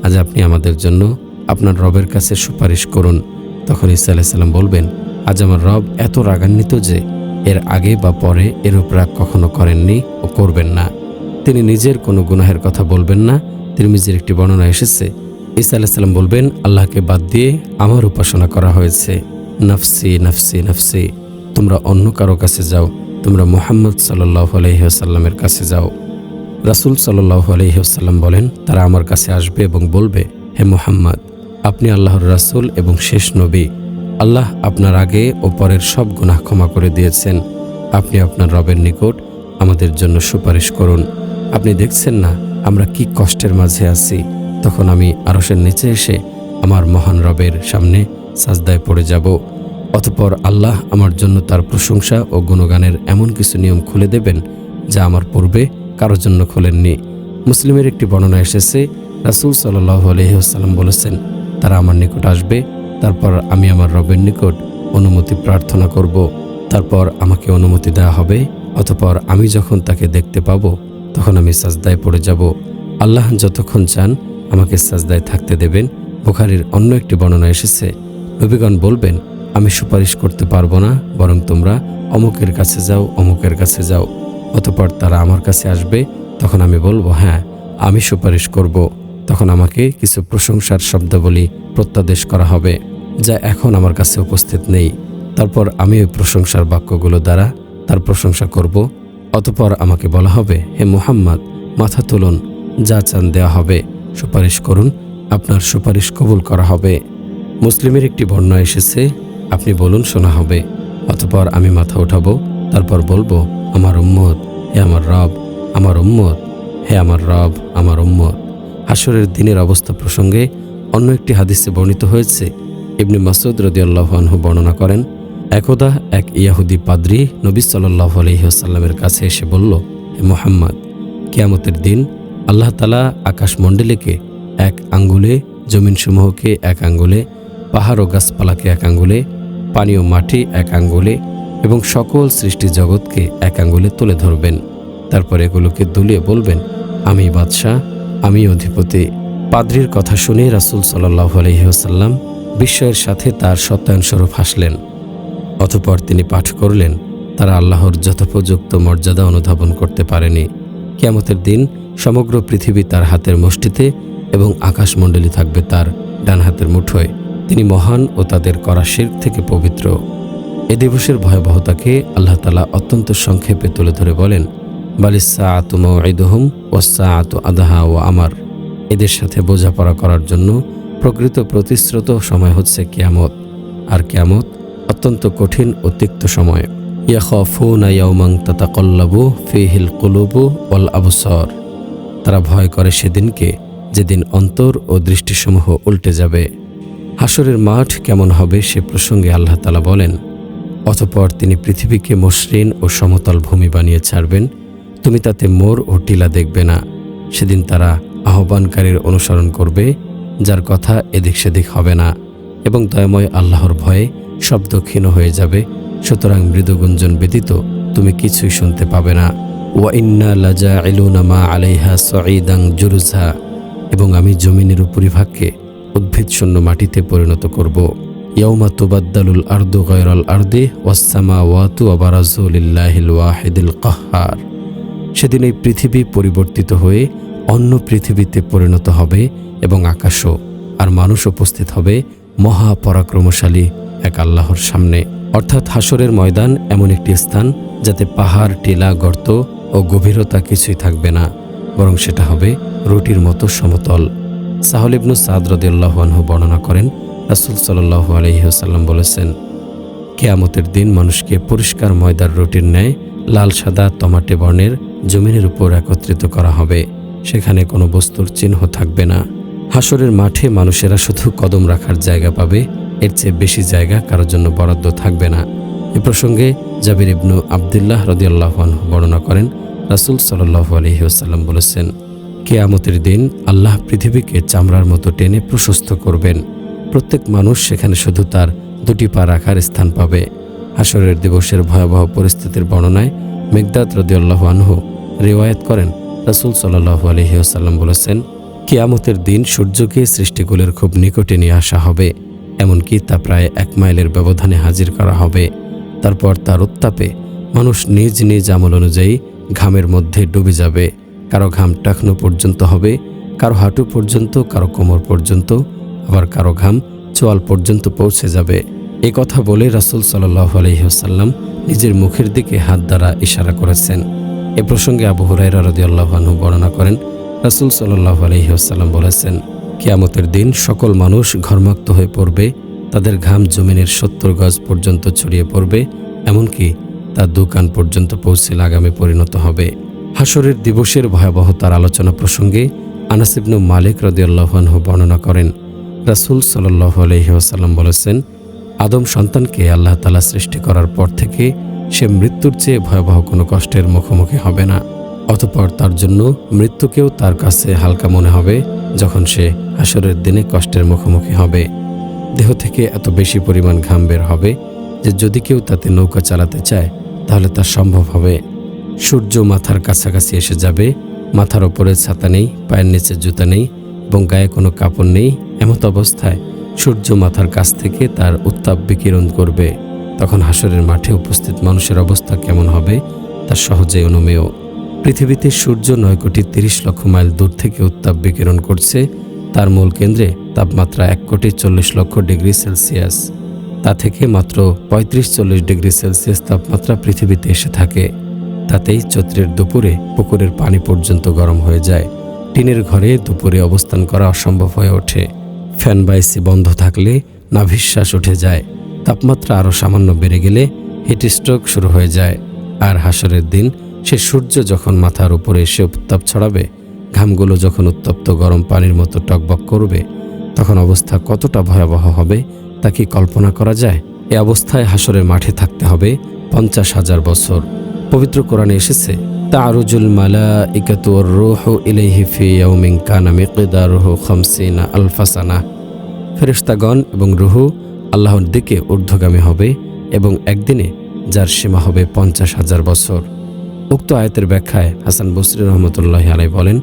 আজ আপনি আমাদের জন্য আপনার রবের কাছে সুপারিশ করুন। তখন ঈসা আলাইহিস সালাম বলবেন, আজ আমার রব এত রাগান্বিত যে এর আগে বা পরে এরূপ রাগ কখনো করেননি ও করবেন না। তিনি নিজের কোনো গুনাহের কথা বলবেন না। তিরমিজির একটি বর্ণনা এসেছে, ঈসা আলাইহিস সালাম বলবেন, আল্লাহকে বাদ দিয়ে আমার উপাসনা করা হয়েছে। নাফসি নাফসি নাফসি, তোমরা অন্য কারো কাছে যাও, তোমরা মুহাম্মদ সাল্লাল্লাহু আলাইহি ওয়াসাল্লামের কাছে যাও। রাসূল সাল্লাল্লাহু আলাইহি ওয়াসাল্লাম বলেন, তারা আমার কাছে আসবে এবং বলবে, হে মুহাম্মদ, আপনি আল্লাহর রাসূল এবং শেষ নবী। আল্লাহ আপনার আগে ও পরের সব গুনাহ ক্ষমা করে দিয়েছেন। আপনি আপনার রবের নিকট আমাদের জন্য সুপারিশ করুন। আপনি দেখছেন না আমরা কি কষ্টের মাঝে আছি। তখন আমি আরশের নিচে এসে আমার মহান রবের সামনে সাজদায় পড়ে যাব। অতঃপর আল্লাহ আমার জন্য তার প্রশংসা ও গুণগানের এমন কিছু নিয়ম খুলে দেবেন যা আমার পূর্বে কারোর জন্য খোলেননি। মুসলিমের একটি বর্ণনা এসেছে, রাসূল সাল্লাল্লাহু আলাইহি ওয়াসাল্লাম বলেছেন, তারা আমার নিকট আসবে, তারপর আমি আমার রবের নিকট অনুমতি প্রার্থনা করব। তারপর আমাকে অনুমতি দেওয়া হবে। অতঃপর আমি যখন তাকে দেখতে পাব তখন আমি সাজদায় পড়ে যাব। আল্লাহ যতক্ষণ চান আমাকে সাজদায় থাকতে দেবেন। বুখারীর অন্য একটি বর্ণনা এসেছে, নবীগণ বলবেন, আমি সুপারিশ করতে পারবো না, বরং তোমরা অমুকের কাছে যাও, অমুকের কাছে যাও। অতঃপর তারা আমার কাছে আসবে, তখন আমি বলবো, হ্যাঁ, আমি সুপারিশ করব। তখন আমাকে কিছু প্রশংসার শব্দাবলী প্রত্যাদেশ করা হবে যা এখন আমার কাছে উপস্থিত নেই। তারপর আমি ওই প্রশংসার বাক্যগুলো দ্বারা তার প্রশংসা করব। অতঃপর আমাকে বলা হবে, হে মুহাম্মদ, মাথা তুলুন, যা চান দেওয়া হবে, সুপারিশ করুন, আপনার সুপারিশ কবুল করা হবে। মুসলিমের একটি বর্ণনা এসেছে, আপনি বলুন, শোনা হবে। অতঃপর আমি মাথা উঠাবো, তারপর বলবো, আমার উম্মত, হে আমার রব, আমার উম্মত, হে আমার রব, আমার উম্মত। হাশরের দিনের অবস্থা প্রসঙ্গে অন্য একটি হাদিসে বর্ণিত হয়েছে, ইবনে মাসউদ রাদিয়াল্লাহু আনহু বর্ণনা করেন, একদা এক ইয়াহুদি পাদ্রী নবী সাল্লাল্লাহু আলাইহি ওয়াসাল্লামের কাছে এসে বলল, হে মুহাম্মদ, কিয়ামতের দিন আল্লাহ তাআলা আকাশমণ্ডলীকে এক আঙ্গুলে, জমিনসমূহকে এক আঙ্গুলে, পাহাড় ও গাছপালাকে এক আঙ্গুলে, পানি ও মাটি এক আঙ্গুলে এবং সকল সৃষ্টি জগৎকে এক আঙ্গুলে তুলে ধরবেন। তারপর এগুলোকে দুলিয়ে বলবেন, আমি বাদশাহ, আমি অধিপতি। পাদ্রীর কথা শুনে রাসূল সাল্লাল্লাহু আলাইহি ওয়াসাল্লাম বিস্ময়ের সাথে তার সত্যায়নস্বরূপ হাসলেন। অতঃপর তিনি পাঠ করলেন, তারা আল্লাহর যথোপযুক্ত মর্যাদা অনুধাবন করতে পারেনি। কিয়ামতের দিন সমগ্র পৃথিবী তার হাতের মুষ্টিতে এবং আকাশমণ্ডলী থাকবে তার ডান হাতের মুঠোয়। তিনি মহান ও তাদের করা শিরক থেকে পবিত্র। এ দিবসের ভয়াবহতাকে আল্লাহ তাআলা অত্যন্ত সংক্ষেপে তুলে ধরে বলেন, বালিস-সাআতু মাউঈদুহুম ওয়াস-সাআতু আদহা ওয়া আমার। এদের সাথে বোঝাপড়া করার জন্য প্রকৃত প্রতিশ্রুত সময় হচ্ছে কিয়ামত, আর কিয়ামত অত্যন্ত কঠিন ও তিক্ত সময়। ইয়াখাফুনা ইয়াওমান তাতাকাল্লাবু ফীহিল কুলুবু ওয়াল আবসার। তারা ভয় করে সেদিনকে যেদিন অন্তর ও দৃষ্টিসমূহ উল্টে যাবে। হাশরের মাঠ কেমন হবে সে প্রসঙ্গে আল্লাহ তাআলা বলেন, অতঃপর তিনি পৃথিবীকে মসৃণ ও সমতল ভূমি বানিয়ে ছাড়বেন, তুমি তাতে মোড় ও টিলা দেখবে না। সেদিন তারা আহ্বানকারীর অনুসরণ করবে, যার কথা এদিক সেদিক হবে না, এবং দয়াময় আল্লাহর ভয়ে শব্দ ক্ষীণ হয়ে যাবে। সুতরাং মৃদুগুঞ্জন ব্যতীত তুমি কিছুই শুনতে পাবে না। ওয়া ইন্না লাজাইলুনা মা আলাইহা সাঈদান জুরুজা। এবং আমি জমিনের উপরিভাগকে উদ্ভিদশূন্য মাটিতে পরিণত করব। ইয়াউমা তুবাদ্দালুল আরদু গায়রাল আরদি ওয়াস সামাওয়াতু ওয়া বারাজু লিল্লাহিল ওয়াহিদিল কাহ্হার। সেদিন এই পৃথিবী পরিবর্তিত হয়ে অন্য পৃথিবীতে পরিণত হবে এবং আকাশও আর মানুষ উপস্থিত হবে মহাপরাক্রমশালী এক আল্লাহর সামনে। অর্থাৎ হাশরের ময়দান এমন একটি স্থান যাতে পাহাড়, টিলা, গর্ত ও গভীরতা কিছুই থাকবে না, বরং সেটা হবে রুটির মতো সমতল। সাহল ইবনু সাদ রাদিয়াল্লাহু আনহু বর্ণনা করেন, রাসূল সাল্লাল্লাহু আলাইহি ওয়াসাল্লাম বলেছেন, কিয়ামতের দিন মানুষকে পরিষ্কার ময়দার রুটির ন্যায় লাল সাদা তমাটে বর্ণের জমিনের উপর একত্রিত করা হবে। সেখানে কোনো বস্তুর চিহ্ন থাকবে না। হাশরের মাঠে মানুষেরা শুধু কদম রাখার জায়গা পাবে, এর চেয়ে বেশি জায়গা কারোর জন্য বরাদ্দ থাকবে না। এ প্রসঙ্গে জাবির ইবনু আবদুল্লাহ রাদিয়াল্লাহু আনহু বর্ণনা করেন, রাসূল সাল্লাল্লাহু আলাইহি ওয়াসাল্লাম বলেছেন, কিয়ামতের দিন আল্লাহ পৃথিবীকে চামড়ার মতো টেনে প্রশস্ত করবেন। প্রত্যেক মানুষ সেখানে শুধু তার দুটি পা রাখার স্থান পাবে। হাশরের দিবসের ভয়াবহ পরিস্থিতির বর্ণনায় মিকদাদ রাদিয়াল্লাহু আনহু রিওয়ায়াত করেন, রাসূল সাল্লাল্লাহু আলাইহি ওয়াসাল্লাম বলেছেন, কিয়ামতের দিন সূর্যকে সৃষ্টিকুলের খুব নিকটে নিয়ে আসা হবে, এমনকি তা প্রায় 1 মাইলের ব্যবধানে হাজির করা হবে। তারপর তার উত্তাপে মানুষ নিজ নিজ আমল অনুযায়ী ঘামের মধ্যে ডুবে যাবে। কারো ঘাম টাকনো পর্যন্ত হবে, কারো হাঁটু পর্যন্ত, কারো কোমর পর্যন্ত, আবার কারো ঘাম চোয়াল পর্যন্ত পৌঁছে যাবে। এ কথা বলে রাসূল সাল্লাল্লাহু আলাইহি ওয়াসাল্লাম নিজের মুখের দিকে হাত দ্বারা ইশারা করেছেন। এ প্রসঙ্গে আবু হুরায়রা রাদিয়াল্লাহু আনহু বর্ণনা করেন, রাসূল সাল্লাল্লাহু আলাইহি ওয়াসাল্লাম বলেছেন, কিয়ামতের দিন সকল মানুষ ঘর্মাক্ত হয়ে পড়বে, তাদের ঘাম জমিনের 70 গজ পর্যন্ত ছড়িয়ে পড়বে, এমনকি তা দোকান পর্যন্ত পৌঁছে লাগামে পরিণত হবে। হাশরের দিবসের ভয়াবহতার আলোচনা প্রসঙ্গে আনাস ইবনে মালিক রাদিয়াল্লাহু আনহু বর্ণনা করেন, রাসূল সাল্লাল্লাহু আলাইহি ওয়াসাল্লাম বলেছেন, আদম সন্তানকে আল্লাহ তাআলা সৃষ্টি করার পর থেকে সে মৃত্যুর চেয়ে ভয়াবহ কোনো কষ্টের মুখোমুখি হবে না। অতঃপর তার জন্য মৃত্যুকেও তার কাছে হালকা মনে হবে যখন সে হাশরের দিনে কষ্টের মুখোমুখি হবে। দেহ থেকে এত বেশি পরিমাণ ঘাম বের হবে যে যদি কেউ তাতে নৌকা চালাতে চায় তাহলে তা সম্ভব হবে। সূর্য মাথার কাছাকাছি এসে যাবে, মাথার ওপরে ছাতা নেই, পায়ের নিচে জুতা নেই এবং গায়ে কোনো কাপড় নেই। এমত অবস্থায় সূর্য মাথার কাছ থেকে তার উত্তাপ বিকিরণ করবে। তখন হাশরের মাঠে উপস্থিত মানুষের অবস্থা কেমন হবে তা সহজেই অনুমেয়। পৃথিবীতে সূর্য 9,30,00,000 মাইল দূর থেকে উত্তাপ বিকিরণ করছে। তার মূল কেন্দ্রে তাপমাত্রা 1,40,00,000 ডিগ্রি সেলসিয়াস। তা থেকে মাত্র 35-40 ডিগ্রি সেলসিয়াস তাপমাত্রা পৃথিবীতে এসে থাকে। তাতেই চৈত্রের দুপুরে পুকুরের পানি পর্যন্ত গরম হয়ে যায়। টিনের ঘরে দুপুরে অবস্থান করা অসম্ভব হয়ে ওঠে। ফ্যান বা এসি বন্ধ থাকলে নাভিশ্বাস উঠে যায়। তাপমাত্রা আরও সামান্য বেড়ে গেলে হিট স্ট্রোক শুরু হয়ে যায়। আর হাশরের দিন সে সূর্য যখন মাথার উপরে এসে উত্তাপ ছড়াবে, ঘামগুলো যখন উত্তপ্ত গরম পানির মতো টকবক করবে, তখন অবস্থা কতটা ভয়াবহ হবে তা কি কল্পনা করা যায়? এ অবস্থায় হাশরের মাঠে থাকতে হবে 50,000 বছর। পবিত্র কোরআনে এসেছে, তা'রুজুল মালাইকাতু ওয়ার রূহু ইলাইহি ফি ইয়াউমিন কানা মিকদারুহু 50 আলফা সানাহ। ফেরেশতাগণ এবং রূহ আল্লাহর দিকে ঊর্ধ্বগামী হবে এবং একদিনে যার সীমা হবে 50,000 বছর। উক্ত আয়াতের ব্যাখ্যায় হাসান বসরি রহমতুল্লাহি আলাইহি বলেন,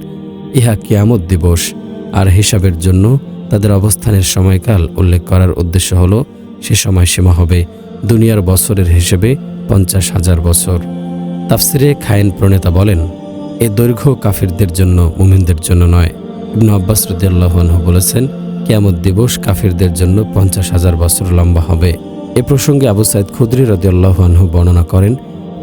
ইহা কিয়ামত দিবস, আর হিসাবের জন্য তাদের অবস্থানের সময়কাল উল্লেখ করার উদ্দেশ্য হল সে সময়সীমা হবে দুনিয়ার বছরের হিসেবে 50,000 বছর। তাফসিরে খায়েন প্রণেতা বলেন, এ দৈর্ঘ্য কাফিরদের জন্য, মুমিনদের জন্য নয়। ইবনে আব্বাস রাদিয়াল্লাহু আনহু বলেছেন, কিয়ামত দিবস কাফিরদের জন্য 50,000 বছর লম্বা হবে। এ প্রসঙ্গে আবু সাঈদ খুদরি রাদিয়াল্লাহু আনহু বর্ণনা করেন,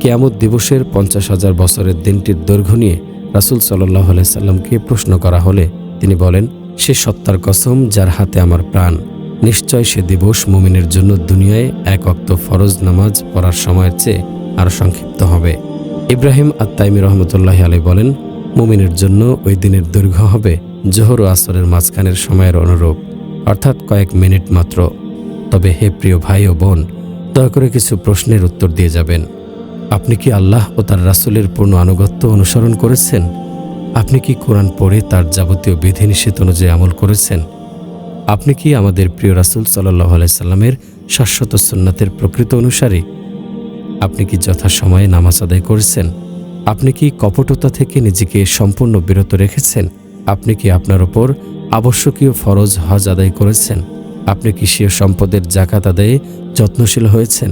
কিয়ামত দিবসের 50,000 বছরের দিনটির দৈর্ঘ্য নিয়ে রাসূল সাল্লাল্লাহু আলাইহি সাল্লামকে প্রশ্ন করা হলে তিনি বলেন, সে সত্তার কসম যার হাতে আমার প্রাণ, নিশ্চয় সে দিবস মুমিনের জন্য দুনিয়ায় 1 ওয়াক্ত ফরজ নামাজ পড়ার সময়ের চেয়ে আরও সংক্ষিপ্ত হবে। ইব্রাহিম আত-তাইমি রহমতুল্লাহি আলাইহি বলেন, মুমিনের জন্য ওই দিনের দৈর্ঘ্য হবে জোহর ও আসরের মাঝখানের সময়ের অনুরূপ, অর্থাৎ কয়েক মিনিট মাত্র। তবে হে প্রিয় ভাই ও বোন, দয়া করে কিছু প্রশ্নের উত্তর দিয়ে যাবেন। আপনি কি আল্লাহ ও তার রাসূলের পূর্ণ আনুগত্য অনুসরণ করেছেন? আপনি কি কোরআন পড়ে তার যাবতীয় বিধিনিষেধ অনুযায়ী আমল করেছেন? আপনি কি আমাদের প্রিয় রাসূল সাল্লাল্লাহু আলাইহি সাল্লামের শাশ্বত সুন্নাতের প্রকৃত অনুসারী? আপনি কি যথাসময়ে নামাজ আদায় করেছেন? আপনি কি কপটতা থেকে নিজেকে সম্পূর্ণ বিরত রেখেছেন? আপনি কি আপনার ওপর আবশ্যকীয় ফরজ হজ আদায় করেছেন? আপনি কি স্বীয় সম্পদের যাকাত আদায়ে যত্নশীল হয়েছেন?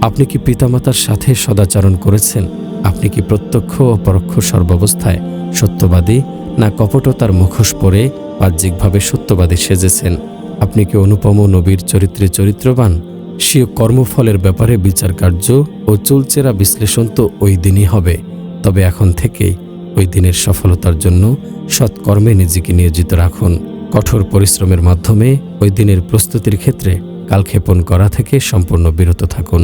আপনি কি পিতামাতার সাথে সদাচরণ করেছেন? আপনি কি প্রত্যক্ষ ও পরোক্ষ সর্বাবস্থায় সত্যবাদী, না কপটতার মুখোশ পরে বাহ্যিকভাবে সত্যবাদী সেজেছেন? আপনি কি অনুপম নবীর চরিত্রে চরিত্রবান? স্বীয় কর্মফলের ব্যাপারে বিচার কার্য ও চুলচেরা বিশ্লেষণ তো ওই দিনই হবে। তবে এখন থেকেই ওই দিনের সফলতার জন্য সৎকর্মে নিজেকে নিয়োজিত রাখুন। কঠোর পরিশ্রমের মাধ্যমে ওই দিনের প্রস্তুতির ক্ষেত্রে কালক্ষেপণ করা থেকে সম্পূর্ণ বিরত থাকুন।